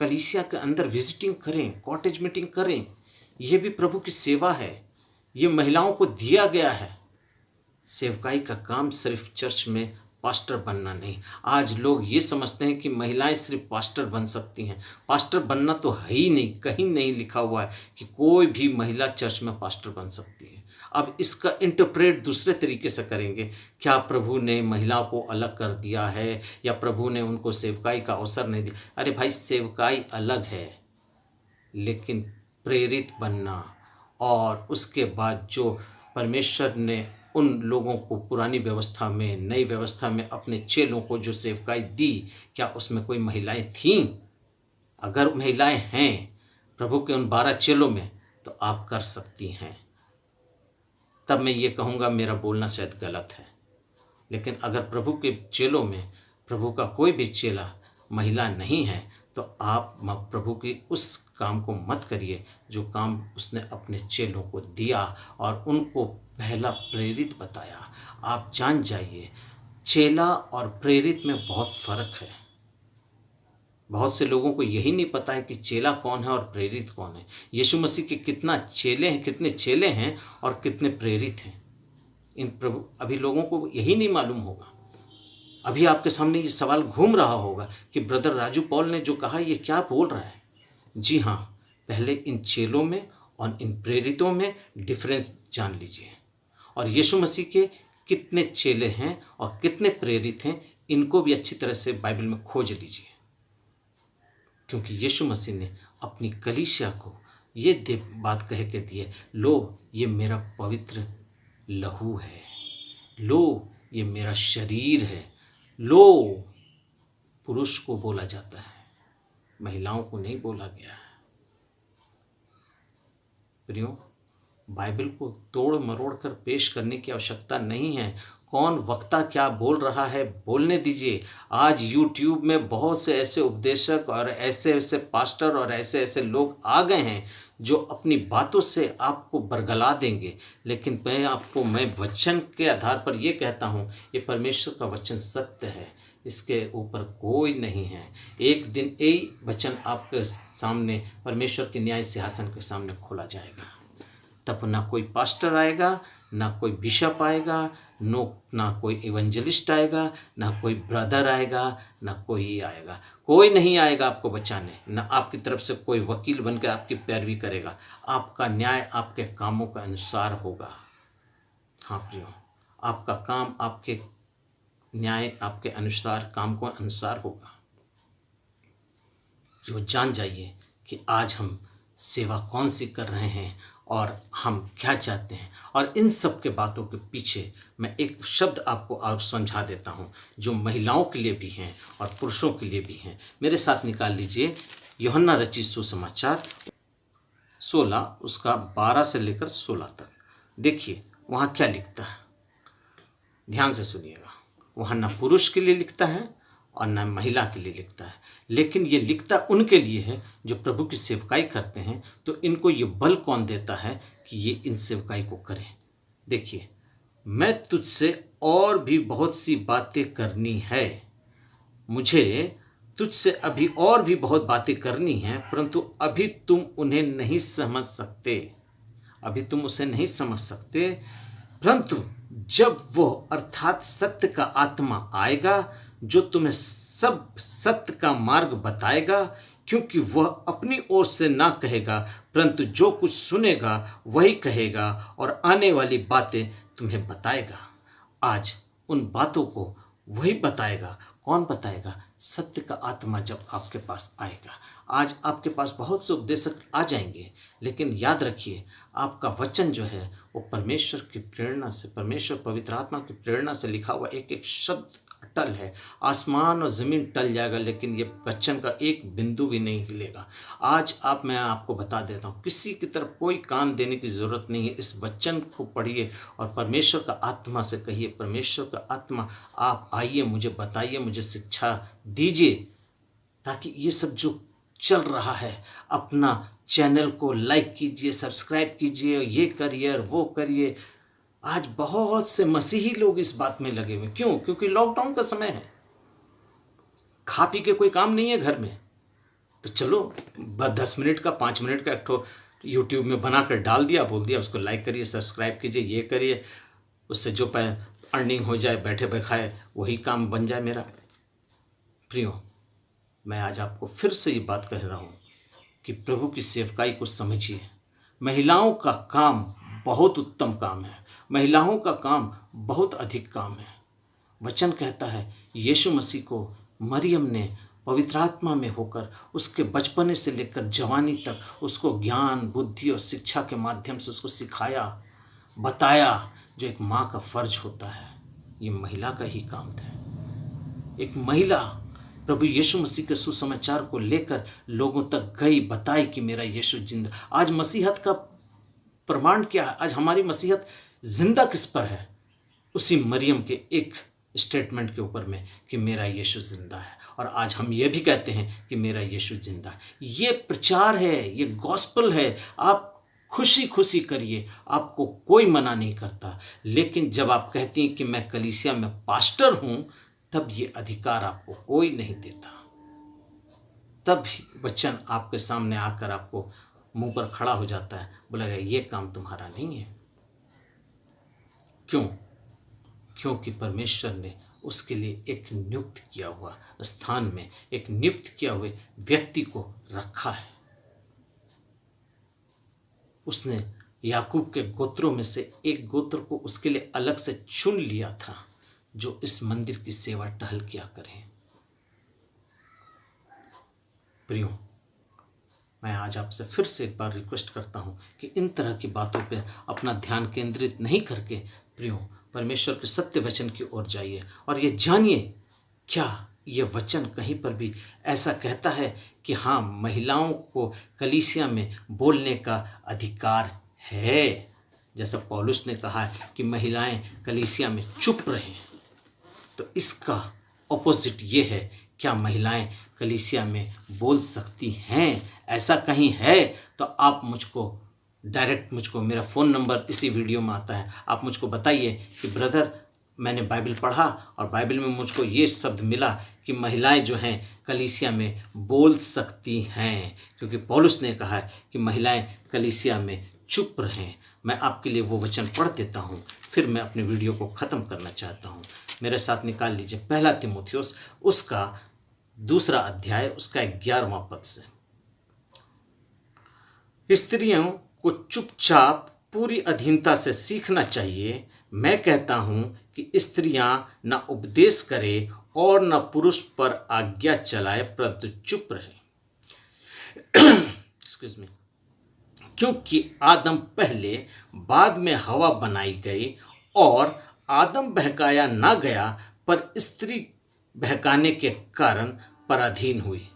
कलीसिया के अंदर विजिटिंग करें, कॉटेज मीटिंग करें। यह भी प्रभु की सेवा है, ये महिलाओं को दिया गया है। सेवकाई का काम सिर्फ चर्च में पास्टर बनना नहीं। आज लोग ये समझते हैं कि महिलाएं सिर्फ पास्टर बन सकती हैं। पास्टर बनना तो है ही नहीं, कहीं नहीं लिखा हुआ है कि कोई भी महिला चर्च में पास्टर बन सकती है। अब इसका इंटरप्रेट दूसरे तरीके से करेंगे, क्या प्रभु ने महिलाओं को अलग कर दिया है या प्रभु ने उनको सेवकाई का अवसर नहीं दिया? अरे भाई, सेवकाई अलग है, लेकिन प्रेरित बनना और उसके बाद जो परमेश्वर ने उन लोगों को पुरानी व्यवस्था में, नई व्यवस्था में अपने चेलों को जो सेवकाई दी, क्या उसमें कोई महिलाएं थीं? अगर महिलाएं हैं प्रभु के उन 12 चेलों में, तो आप कर सकती हैं। तब मैं ये कहूँगा मेरा बोलना शायद गलत है, लेकिन अगर प्रभु के चेलों में प्रभु का कोई भी चेला महिला नहीं है, तो आप प्रभु की उस काम को मत करिए जो काम उसने अपने चेलों को दिया और उनको पहला प्रेरित बताया। आप जान जाइए, चेला और प्रेरित में बहुत फ़र्क है। बहुत से लोगों को यही नहीं पता है कि चेला कौन है और प्रेरित कौन है। यीशु मसीह के कितने चेले हैं और कितने प्रेरित हैं, इन प्रभु अभी लोगों को यही नहीं मालूम होगा। अभी आपके सामने ये सवाल घूम रहा होगा कि ब्रदर राजू पॉल ने जो कहा ये क्या बोल रहा है। जी हाँ, पहले इन चेलों में और इन प्रेरितों में डिफरेंस जान लीजिए। और यीशु मसीह के कितने चेले हैं और कितने प्रेरित हैं, इनको भी अच्छी तरह से बाइबल में खोज लीजिए, क्योंकि यीशु मसीह ने अपनी कलीसिया को ये बात कह के दी है, लो ये मेरा पवित्र लहू है, लो ये मेरा शरीर है। लो पुरुष को बोला जाता है, महिलाओं को नहीं बोला गया है। प्रियो, बाइबल को तोड़ मरोड़ कर पेश करने की आवश्यकता नहीं है। कौन वक्ता क्या बोल रहा है बोलने दीजिए। आज यूट्यूब में बहुत से ऐसे उपदेशक और ऐसे ऐसे पास्टर और ऐसे ऐसे लोग आ गए हैं जो अपनी बातों से आपको बरगला देंगे, लेकिन मैं वचन के आधार पर ये कहता हूँ, ये परमेश्वर का वचन सत्य है, इसके ऊपर कोई नहीं है। एक दिन यही वचन आपके सामने परमेश्वर के न्याय सिंहासन के सामने खोला जाएगा। तब ना कोई पास्टर आएगा, ना कोई बिशप आएगा, ना कोई इवेंजलिस्ट आएगा, ना कोई ब्रदर आएगा, ना कोई आएगा। कोई नहीं आएगा आपको बचाने, ना आपकी तरफ से कोई वकील बनकर आपकी पैरवी करेगा। आपका न्याय आपके कामों के अनुसार होगा। हाँ प्रियो, आपका काम आपके न्याय आपके अनुसार, काम को अनुसार होगा। जो जान जाइए कि आज हम सेवा कौन सी कर रहे हैं और हम क्या चाहते हैं। और इन सब के बातों के पीछे मैं एक शब्द आपको और समझा देता हूं, जो महिलाओं के लिए भी हैं और पुरुषों के लिए भी हैं। मेरे साथ निकाल लीजिए यूहन्ना रचित सुसमाचार 16 उसका 12 से लेकर 16 तक। देखिए वहाँ क्या लिखता है, ध्यान से सुनिएगा। वहाँ न पुरुष के लिए लिखता है और न महिला के लिए लिखता है, लेकिन ये लिखता उनके लिए है जो प्रभु की सेवकाई करते हैं। तो इनको ये बल कौन देता है कि ये इन सेवकाई को करें। देखिए, मैं तुझसे और भी बहुत सी बातें करनी है, मुझे तुझसे अभी और भी बहुत बातें करनी हैं, परंतु अभी तुम उन्हें नहीं समझ सकते। अभी तुम उसे नहीं समझ सकते, परंतु जब वो अर्थात सत्य का आत्मा आएगा जो तुम्हें सब सत्य का मार्ग बताएगा, क्योंकि वह अपनी ओर से ना कहेगा, परंतु जो कुछ सुनेगा वही कहेगा और आने वाली बातें तुम्हें बताएगा। आज उन बातों को वही बताएगा। कौन बताएगा? सत्य का आत्मा जब आपके पास आएगा। आज आपके पास बहुत से उपदेशक आ जाएंगे, लेकिन याद रखिए आपका वचन जो है वो परमेश्वर की प्रेरणा से, परमेश्वर पवित्र आत्मा की प्रेरणा से लिखा हुआ एक एक शब्द अटल है। आसमान और ज़मीन टल जाएगा, लेकिन ये वचन का एक बिंदु भी नहीं हिलेगा। आज मैं आपको बता देता हूँ, किसी की तरफ कोई कान देने की ज़रूरत नहीं है। इस वचन को पढ़िए और परमेश्वर का आत्मा से कहिए, परमेश्वर का आत्मा आप आइए, मुझे बताइए, मुझे शिक्षा दीजिए, ताकि ये सब जो चल रहा है, अपना चैनल को लाइक कीजिए, सब्सक्राइब कीजिए, ये करिए और वो करिए। आज बहुत से मसीही लोग इस बात में लगे हुए। क्यों? क्योंकि लॉकडाउन का समय है, खा पी के कोई काम नहीं है घर में, तो चलो 10 मिनट का 5 मिनट का एक ठो यूट्यूब में बना कर डाल दिया, बोल दिया उसको लाइक करिए, सब्सक्राइब कीजिए, ये करिए, उससे जो अर्निंग हो जाए, बैठे बैठाए वही काम बन जाए मेरा। प्रियो, मैं आज आपको फिर से ये बात कह रहा हूँ कि प्रभु की सेवकाई को समझिए। महिलाओं का काम बहुत उत्तम काम है, महिलाओं का काम बहुत अधिक काम है। वचन कहता है यीशु मसीह को मरियम ने पवित्र आत्मा में होकर उसके बचपने से लेकर जवानी तक उसको ज्ञान, बुद्धि और शिक्षा के माध्यम से उसको सिखाया, बताया, जो एक माँ का फर्ज होता है। ये महिला का ही काम था। एक महिला प्रभु यीशु मसीह के सुसमाचार को लेकर लोगों तक गई, बताई कि मेरा यीशु जिंदा। आज मसीहत का प्रमाण क्या है? आज हमारी मसीहत जिंदा किस पर है? उसी मरियम के एक स्टेटमेंट के ऊपर में कि मेरा यीशु जिंदा है। और आज हम ये भी कहते हैं कि मेरा यीशु जिंदा है। ये प्रचार है, ये गॉस्पेल है। आप खुशी खुशी करिए, आपको कोई मना नहीं करता। लेकिन जब आप कहती हैं कि मैं कलीसिया में पास्टर हूं, तब ये अधिकार आपको कोई नहीं देता। तब वचन आपके सामने आकर आपको मुंह पर खड़ा हो जाता है, बोला गया ये काम तुम्हारा नहीं है। क्यों? क्योंकि परमेश्वर ने उसके लिए एक नियुक्त किया हुआ स्थान में एक नियुक्त किया हुए व्यक्ति को रखा है। उसने याकूब के गोत्रों में से एक गोत्र को उसके लिए अलग से चुन लिया था जो इस मंदिर की सेवा टहल किया करें। प्रियो, मैं आज आपसे फिर से एक बार रिक्वेस्ट करता हूं कि इन तरह की बातों पर अपना ध्यान केंद्रित नहीं करके प्रियो परमेश्वर के सत्य वचन की ओर जाइए और ये जानिए क्या ये वचन कहीं पर भी ऐसा कहता है कि हाँ, महिलाओं को कलीसिया में बोलने का अधिकार है। जैसा पौलुस ने कहा है कि महिलाएं कलीसिया में चुप रहें, तो इसका ऑपोजिट ये है, क्या महिलाएं कलीसिया में बोल सकती हैं? ऐसा कहीं है तो आप मुझको मेरा फ़ोन नंबर इसी वीडियो में आता है, आप मुझको बताइए कि ब्रदर मैंने बाइबल पढ़ा और बाइबल में मुझको ये शब्द मिला कि महिलाएं जो हैं कलीसिया में बोल सकती हैं, क्योंकि पौलुस ने कहा है कि महिलाएं कलीसिया में चुप रहें। मैं आपके लिए वो वचन पढ़ देता हूँ, फिर मैं अपने वीडियो को ख़त्म करना चाहता हूँ। मेरे साथ निकाल लीजिए पहला तीमुथियुस उसका 2 अध्याय उसका 11वां पद से। स्त्रियों को चुपचाप पूरी अधीनता से सीखना चाहिए। मैं कहता हूँ कि स्त्रियां न उपदेश करे और न पुरुष पर आज्ञा चलाए, परंतु चुप रहे। Excuse me. क्योंकि आदम पहले, बाद में हवा बनाई गई और आदम बहकाया ना गया, पर स्त्री बहकाने के कारण पराधीन हुई।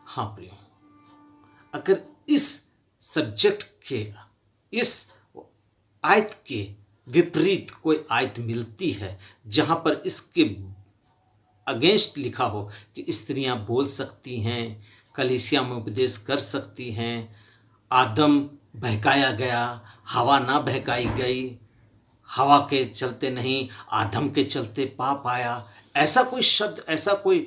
हाँ प्रियो, अगर इस सब्जेक्ट के, इस आयत के विपरीत कोई आयत मिलती है जहाँ पर इसके अगेंस्ट लिखा हो कि स्त्रियां बोल सकती हैं, कलीसिया में उपदेश कर सकती हैं, आदम बहकाया गया, हवा ना बहकाई गई, हवा के चलते नहीं आदम के चलते पाप आया, ऐसा कोई शब्द, ऐसा कोई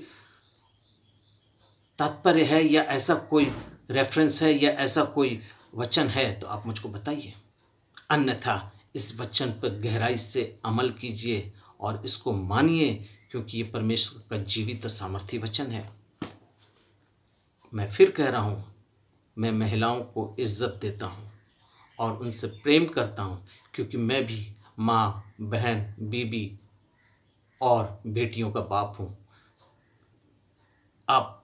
तात्पर्य है या ऐसा कोई रेफरेंस है या ऐसा कोई वचन है तो आप मुझको बताइए। अन्यथा इस वचन पर गहराई से अमल कीजिए और इसको मानिए, क्योंकि ये परमेश्वर का जीवित सामर्थी वचन है। मैं फिर कह रहा हूँ, मैं महिलाओं को इज्जत देता हूँ और उनसे प्रेम करता हूँ, क्योंकि मैं भी माँ, बहन, बीबी और बेटियों का बाप हूँ। आप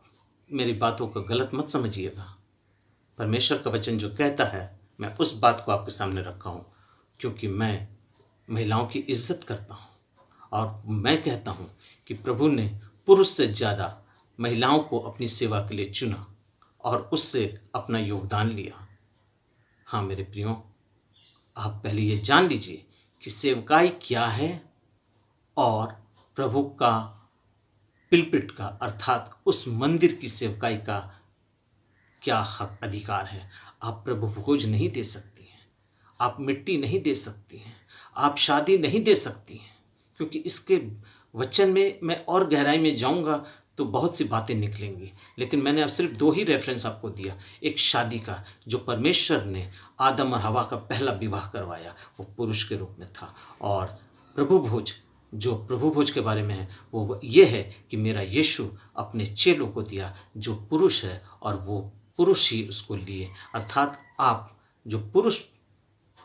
मेरी बातों को गलत मत समझिएगा। परमेश्वर का वचन जो कहता है मैं उस बात को आपके सामने रखा हूँ, क्योंकि मैं महिलाओं की इज्जत करता हूँ और मैं कहता हूँ कि प्रभु ने पुरुष से ज़्यादा महिलाओं को अपनी सेवा के लिए चुना और उससे अपना योगदान लिया। हाँ मेरे प्रियो, आप पहले ये जान लीजिए कि सेवकाई क्या है और प्रभु का पिलपिट का अर्थात उस मंदिर की सेवकाई का क्या हक अधिकार है। आप प्रभु भोज नहीं दे सकती हैं, आप मिट्टी नहीं दे सकती हैं, आप शादी नहीं दे सकती हैं, क्योंकि इसके वचन में मैं और गहराई में जाऊंगा तो बहुत सी बातें निकलेंगी, लेकिन मैंने अब सिर्फ 2 ही रेफरेंस आपको दिया। एक शादी का, जो परमेश्वर ने आदम और हवा का पहला विवाह करवाया, वो पुरुष के रूप में था, और प्रभु भोज, जो प्रभु भोज के बारे में है, वो ये है कि मेरा यीशु अपने चेलों को दिया जो पुरुष है और वो पुरुष ही उसको लिए, अर्थात आप जो पुरुष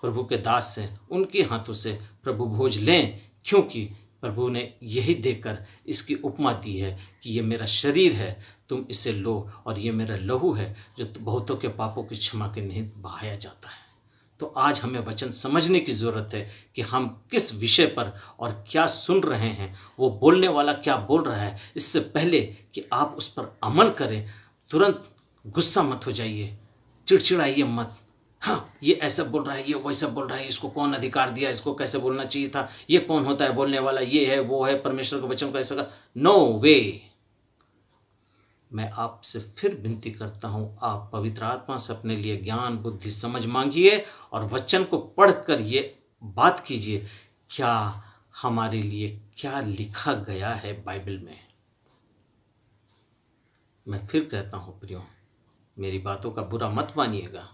प्रभु के दास हैं उनके हाथों से प्रभु भोज लें, क्योंकि प्रभु ने यही देकर इसकी उपमा दी है कि ये मेरा शरीर है, तुम इसे लो, और ये मेरा लहू है जो बहुतों के पापों की क्षमा के निमित्त बहाया जाता है। तो आज हमें वचन समझने की ज़रूरत है कि हम किस विषय पर और क्या सुन रहे हैं, वो बोलने वाला क्या बोल रहा है। इससे पहले कि आप उस पर अमल करें, तुरंत गुस्सा मत हो जाइए, चिड़चिड़ाइए मत। हाँ, ये ऐसा बोल रहा है, ये वैसा बोल रहा है, इसको कौन अधिकार दिया, इसको कैसे बोलना चाहिए था, ये कौन होता है बोलने वाला, ये है वो है, परमेश्वर के वचन को ऐसा कर, नो वे। मैं आपसे फिर विनती करता हूँ, आप पवित्र आत्मा से अपने लिए ज्ञान, बुद्धि, समझ मांगिए और वचन को पढ़कर ये बात कीजिए, क्या हमारे लिए क्या लिखा गया है बाइबल में। मैं फिर कहता हूँ प्रियो, मेरी बातों का बुरा मत मानिएगा।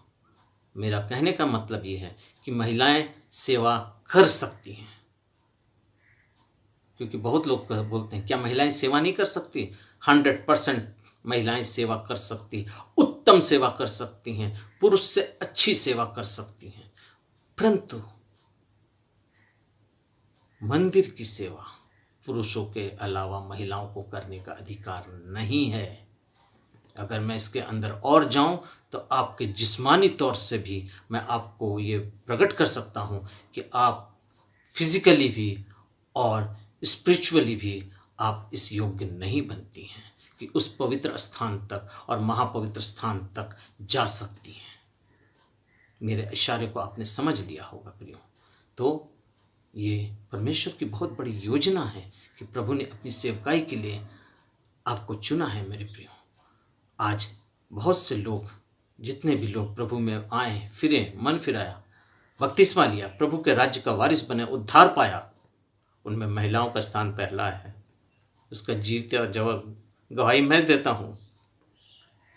मेरा कहने का मतलब ये है कि महिलाएं सेवा कर सकती हैं, क्योंकि बहुत लोग बोलते हैं क्या महिलाएं सेवा नहीं कर सकती। 100% महिलाएं सेवा कर सकती, उत्तम सेवा कर सकती हैं, पुरुष से अच्छी सेवा कर सकती हैं, परंतु मंदिर की सेवा पुरुषों के अलावा महिलाओं को करने का अधिकार नहीं है। अगर मैं इसके अंदर और जाऊं तो आपके जिस्मानी तौर से भी मैं आपको ये प्रकट कर सकता हूं कि आप फिजिकली भी और स्पिरिचुअली भी आप इस योग्य नहीं बनती हैं कि उस पवित्र स्थान तक और महापवित्र स्थान तक जा सकती हैं। मेरे इशारे को आपने समझ लिया होगा प्रियो। तो ये परमेश्वर की बहुत बड़ी योजना है कि प्रभु ने अपनी सेवकाई के लिए आपको चुना है मेरे प्रियो। आज बहुत से लोग, जितने भी लोग प्रभु में आए, फिरे, मन फिराया, बपतिस्मा लिया, प्रभु के राज्य का वारिस बने, उद्धार पाया, उनमें महिलाओं का स्थान पहला है। उसका जीवते और जवाब गवाही मैं देता हूँ,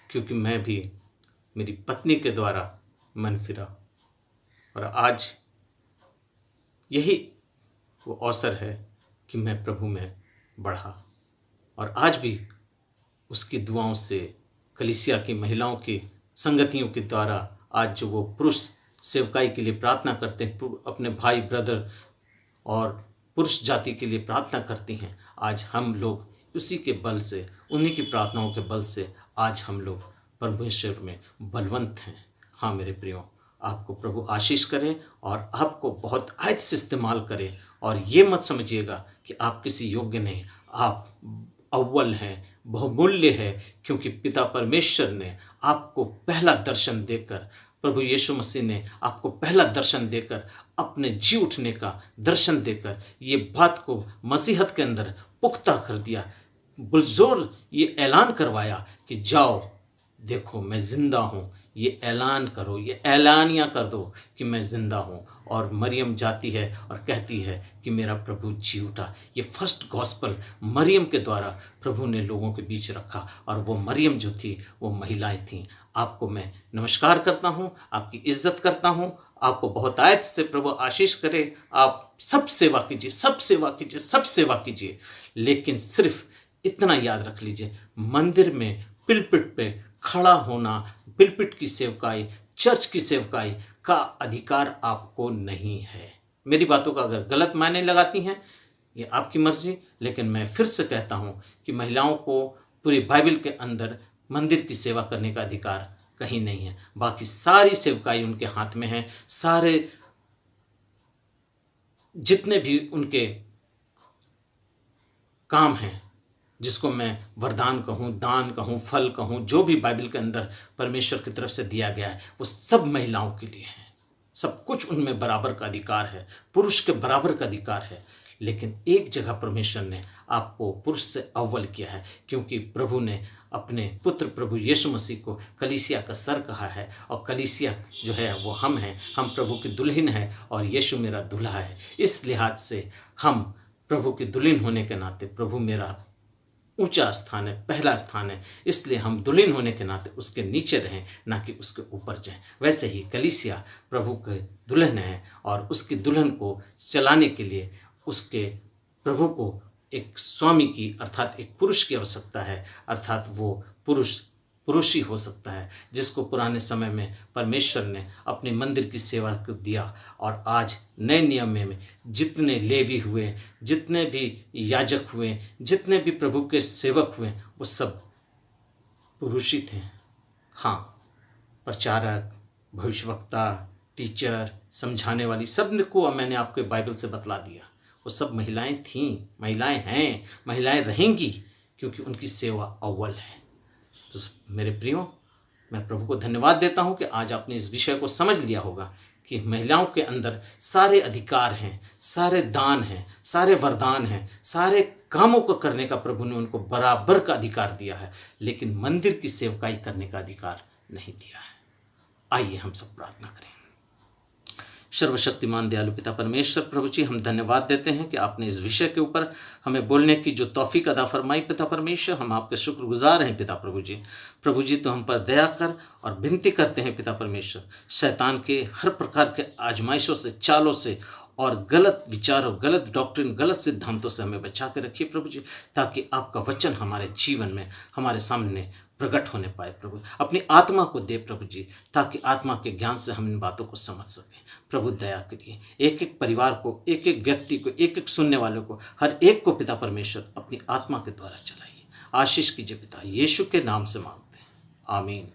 क्योंकि मैं भी मेरी पत्नी के द्वारा मन फिरा और आज यही वो अवसर है कि मैं प्रभु में बढ़ा। और आज भी उसकी दुआओं से, कलीसिया की महिलाओं की संगतियों के द्वारा आज जो वो पुरुष सेवकाई के लिए प्रार्थना करते हैं, अपने भाई ब्रदर और पुरुष जाति के लिए प्रार्थना करती हैं, आज हम लोग उसी के बल से, उन्हीं की प्रार्थनाओं के बल से आज हम लोग परमेश्वर में बलवंत हैं। हाँ मेरे प्रियो, आपको प्रभु आशीष करे और आपको बहुत आयत से इस्तेमाल करे। और ये मत समझिएगा कि आप किसी योग्य नहीं, आप अव्वल हैं, बहुमूल्य है, क्योंकि पिता परमेश्वर ने आपको पहला दर्शन देकर, प्रभु यीशु मसीह ने आपको पहला दर्शन देकर, अपने जी उठने का दर्शन देकर ये बात को मसीहत के अंदर पुख्ता कर दिया, बुलजोर ये ऐलान करवाया कि जाओ देखो मैं जिंदा हूँ। ये ऐलान करो, ये ऐलानिया कर दो कि मैं जिंदा हूँ। और मरियम जाती है और कहती है कि मेरा प्रभु जी उठा। ये फर्स्ट गॉस्पल मरियम के द्वारा प्रभु ने लोगों के बीच रखा, और वो मरियम जो थी वो महिलाएं थीं। आपको मैं नमस्कार करता हूँ, आपकी इज्जत करता हूँ, आपको बहुत आयत से प्रभु आशीष करे। आप सब सेवा कीजिए, सब सेवा कीजिए, सब सेवा कीजिए, लेकिन सिर्फ इतना याद रख लीजिए, मंदिर में पिलपिट पे खड़ा होना, पिलपिट की सेवकाई, चर्च की सेवकाई का अधिकार आपको नहीं है। मेरी बातों का अगर गलत मायने लगाती हैं, ये आपकी मर्जी, लेकिन मैं फिर से कहता हूँ कि महिलाओं को पूरी बाइबल के अंदर मंदिर की सेवा करने का अधिकार कहीं नहीं है। बाकी सारी सेवकाई उनके हाथ में है। सारे जितने भी उनके काम हैं, जिसको मैं वरदान कहूँ, दान कहूँ, फल कहूँ, जो भी बाइबल के अंदर परमेश्वर की तरफ से दिया गया है, वो सब महिलाओं के लिए है। सब कुछ उनमें बराबर का अधिकार है, पुरुष के बराबर का अधिकार है। लेकिन एक जगह परमेश्वर ने आपको पुरुष से अव्वल किया है, क्योंकि प्रभु ने अपने पुत्र प्रभु यीशु मसीह को कलीसिया का सर कहा है, और कलीसिया जो है वो हम हैं, हम प्रभु की दुल्हन है और यीशु मेरा दूल्हा है। इस लिहाज से हम प्रभु की दुल्हन होने के नाते, प्रभु मेरा ऊंचा स्थान है, पहला स्थान है, इसलिए हम दुल्हन होने के नाते उसके नीचे रहें, ना कि उसके ऊपर जाएं। वैसे ही कलीसिया प्रभु के दुल्हन है, और उसकी दुल्हन को चलाने के लिए उसके प्रभु को एक स्वामी की, अर्थात एक पुरुष की आवश्यकता है। अर्थात वो पुरुष ही हो सकता है जिसको पुराने समय में परमेश्वर ने अपने मंदिर की सेवा को दिया। और आज नए नियम में जितने लेवी हुए, जितने भी याजक हुए, जितने भी प्रभु के सेवक हुए, वो सब पुरुष ही थे। हाँ, प्रचारक, भविष्यवक्ता, टीचर, समझाने वाली, सब को मैंने आपको बाइबल से बतला दिया, वो सब महिलाएं थीं, महिलाएं हैं, महिलाएं रहेंगी, क्योंकि उनकी सेवा अव्वल है। तो मेरे प्रियो, मैं प्रभु को धन्यवाद देता हूं कि आज आपने इस विषय को समझ लिया होगा कि महिलाओं के अंदर सारे अधिकार हैं, सारे दान हैं, सारे वरदान हैं, सारे कामों को करने का प्रभु ने उनको बराबर का अधिकार दिया है, लेकिन मंदिर की सेवकाई करने का अधिकार नहीं दिया है। आइए हम सब प्रार्थना करें। सर्वशक्तिमान दयालु पिता परमेश्वर, प्रभु जी हम धन्यवाद देते हैं कि आपने इस विषय के ऊपर हमें बोलने की जो तौफीक अदा फरमाई पिता परमेश्वर, हम आपके शुक्रगुजार हैं पिता प्रभु जी। प्रभु जी तो हम पर दया कर, और विनती करते हैं पिता परमेश्वर, शैतान के हर प्रकार के आजमाइशों से, चालों से, और गलत विचारों, गलत डॉक्ट्रिन, गलत सिद्धांतों से हमें बचा के रखिए प्रभु जी, ताकि आपका वचन हमारे जीवन में, हमारे सामने प्रकट होने पाए प्रभु। अपनी आत्मा को दे प्रभु जी, ताकि आत्मा के ज्ञान से हम इन बातों को समझ सकें। प्रभु दया करिए, एक एक परिवार को, एक एक व्यक्ति को, एक एक सुनने वालों को, हर एक को पिता परमेश्वर अपनी आत्मा के द्वारा चलाइए। आशीष कीजिए पिता, यीशु के नाम से मांगते हैं, आमीन।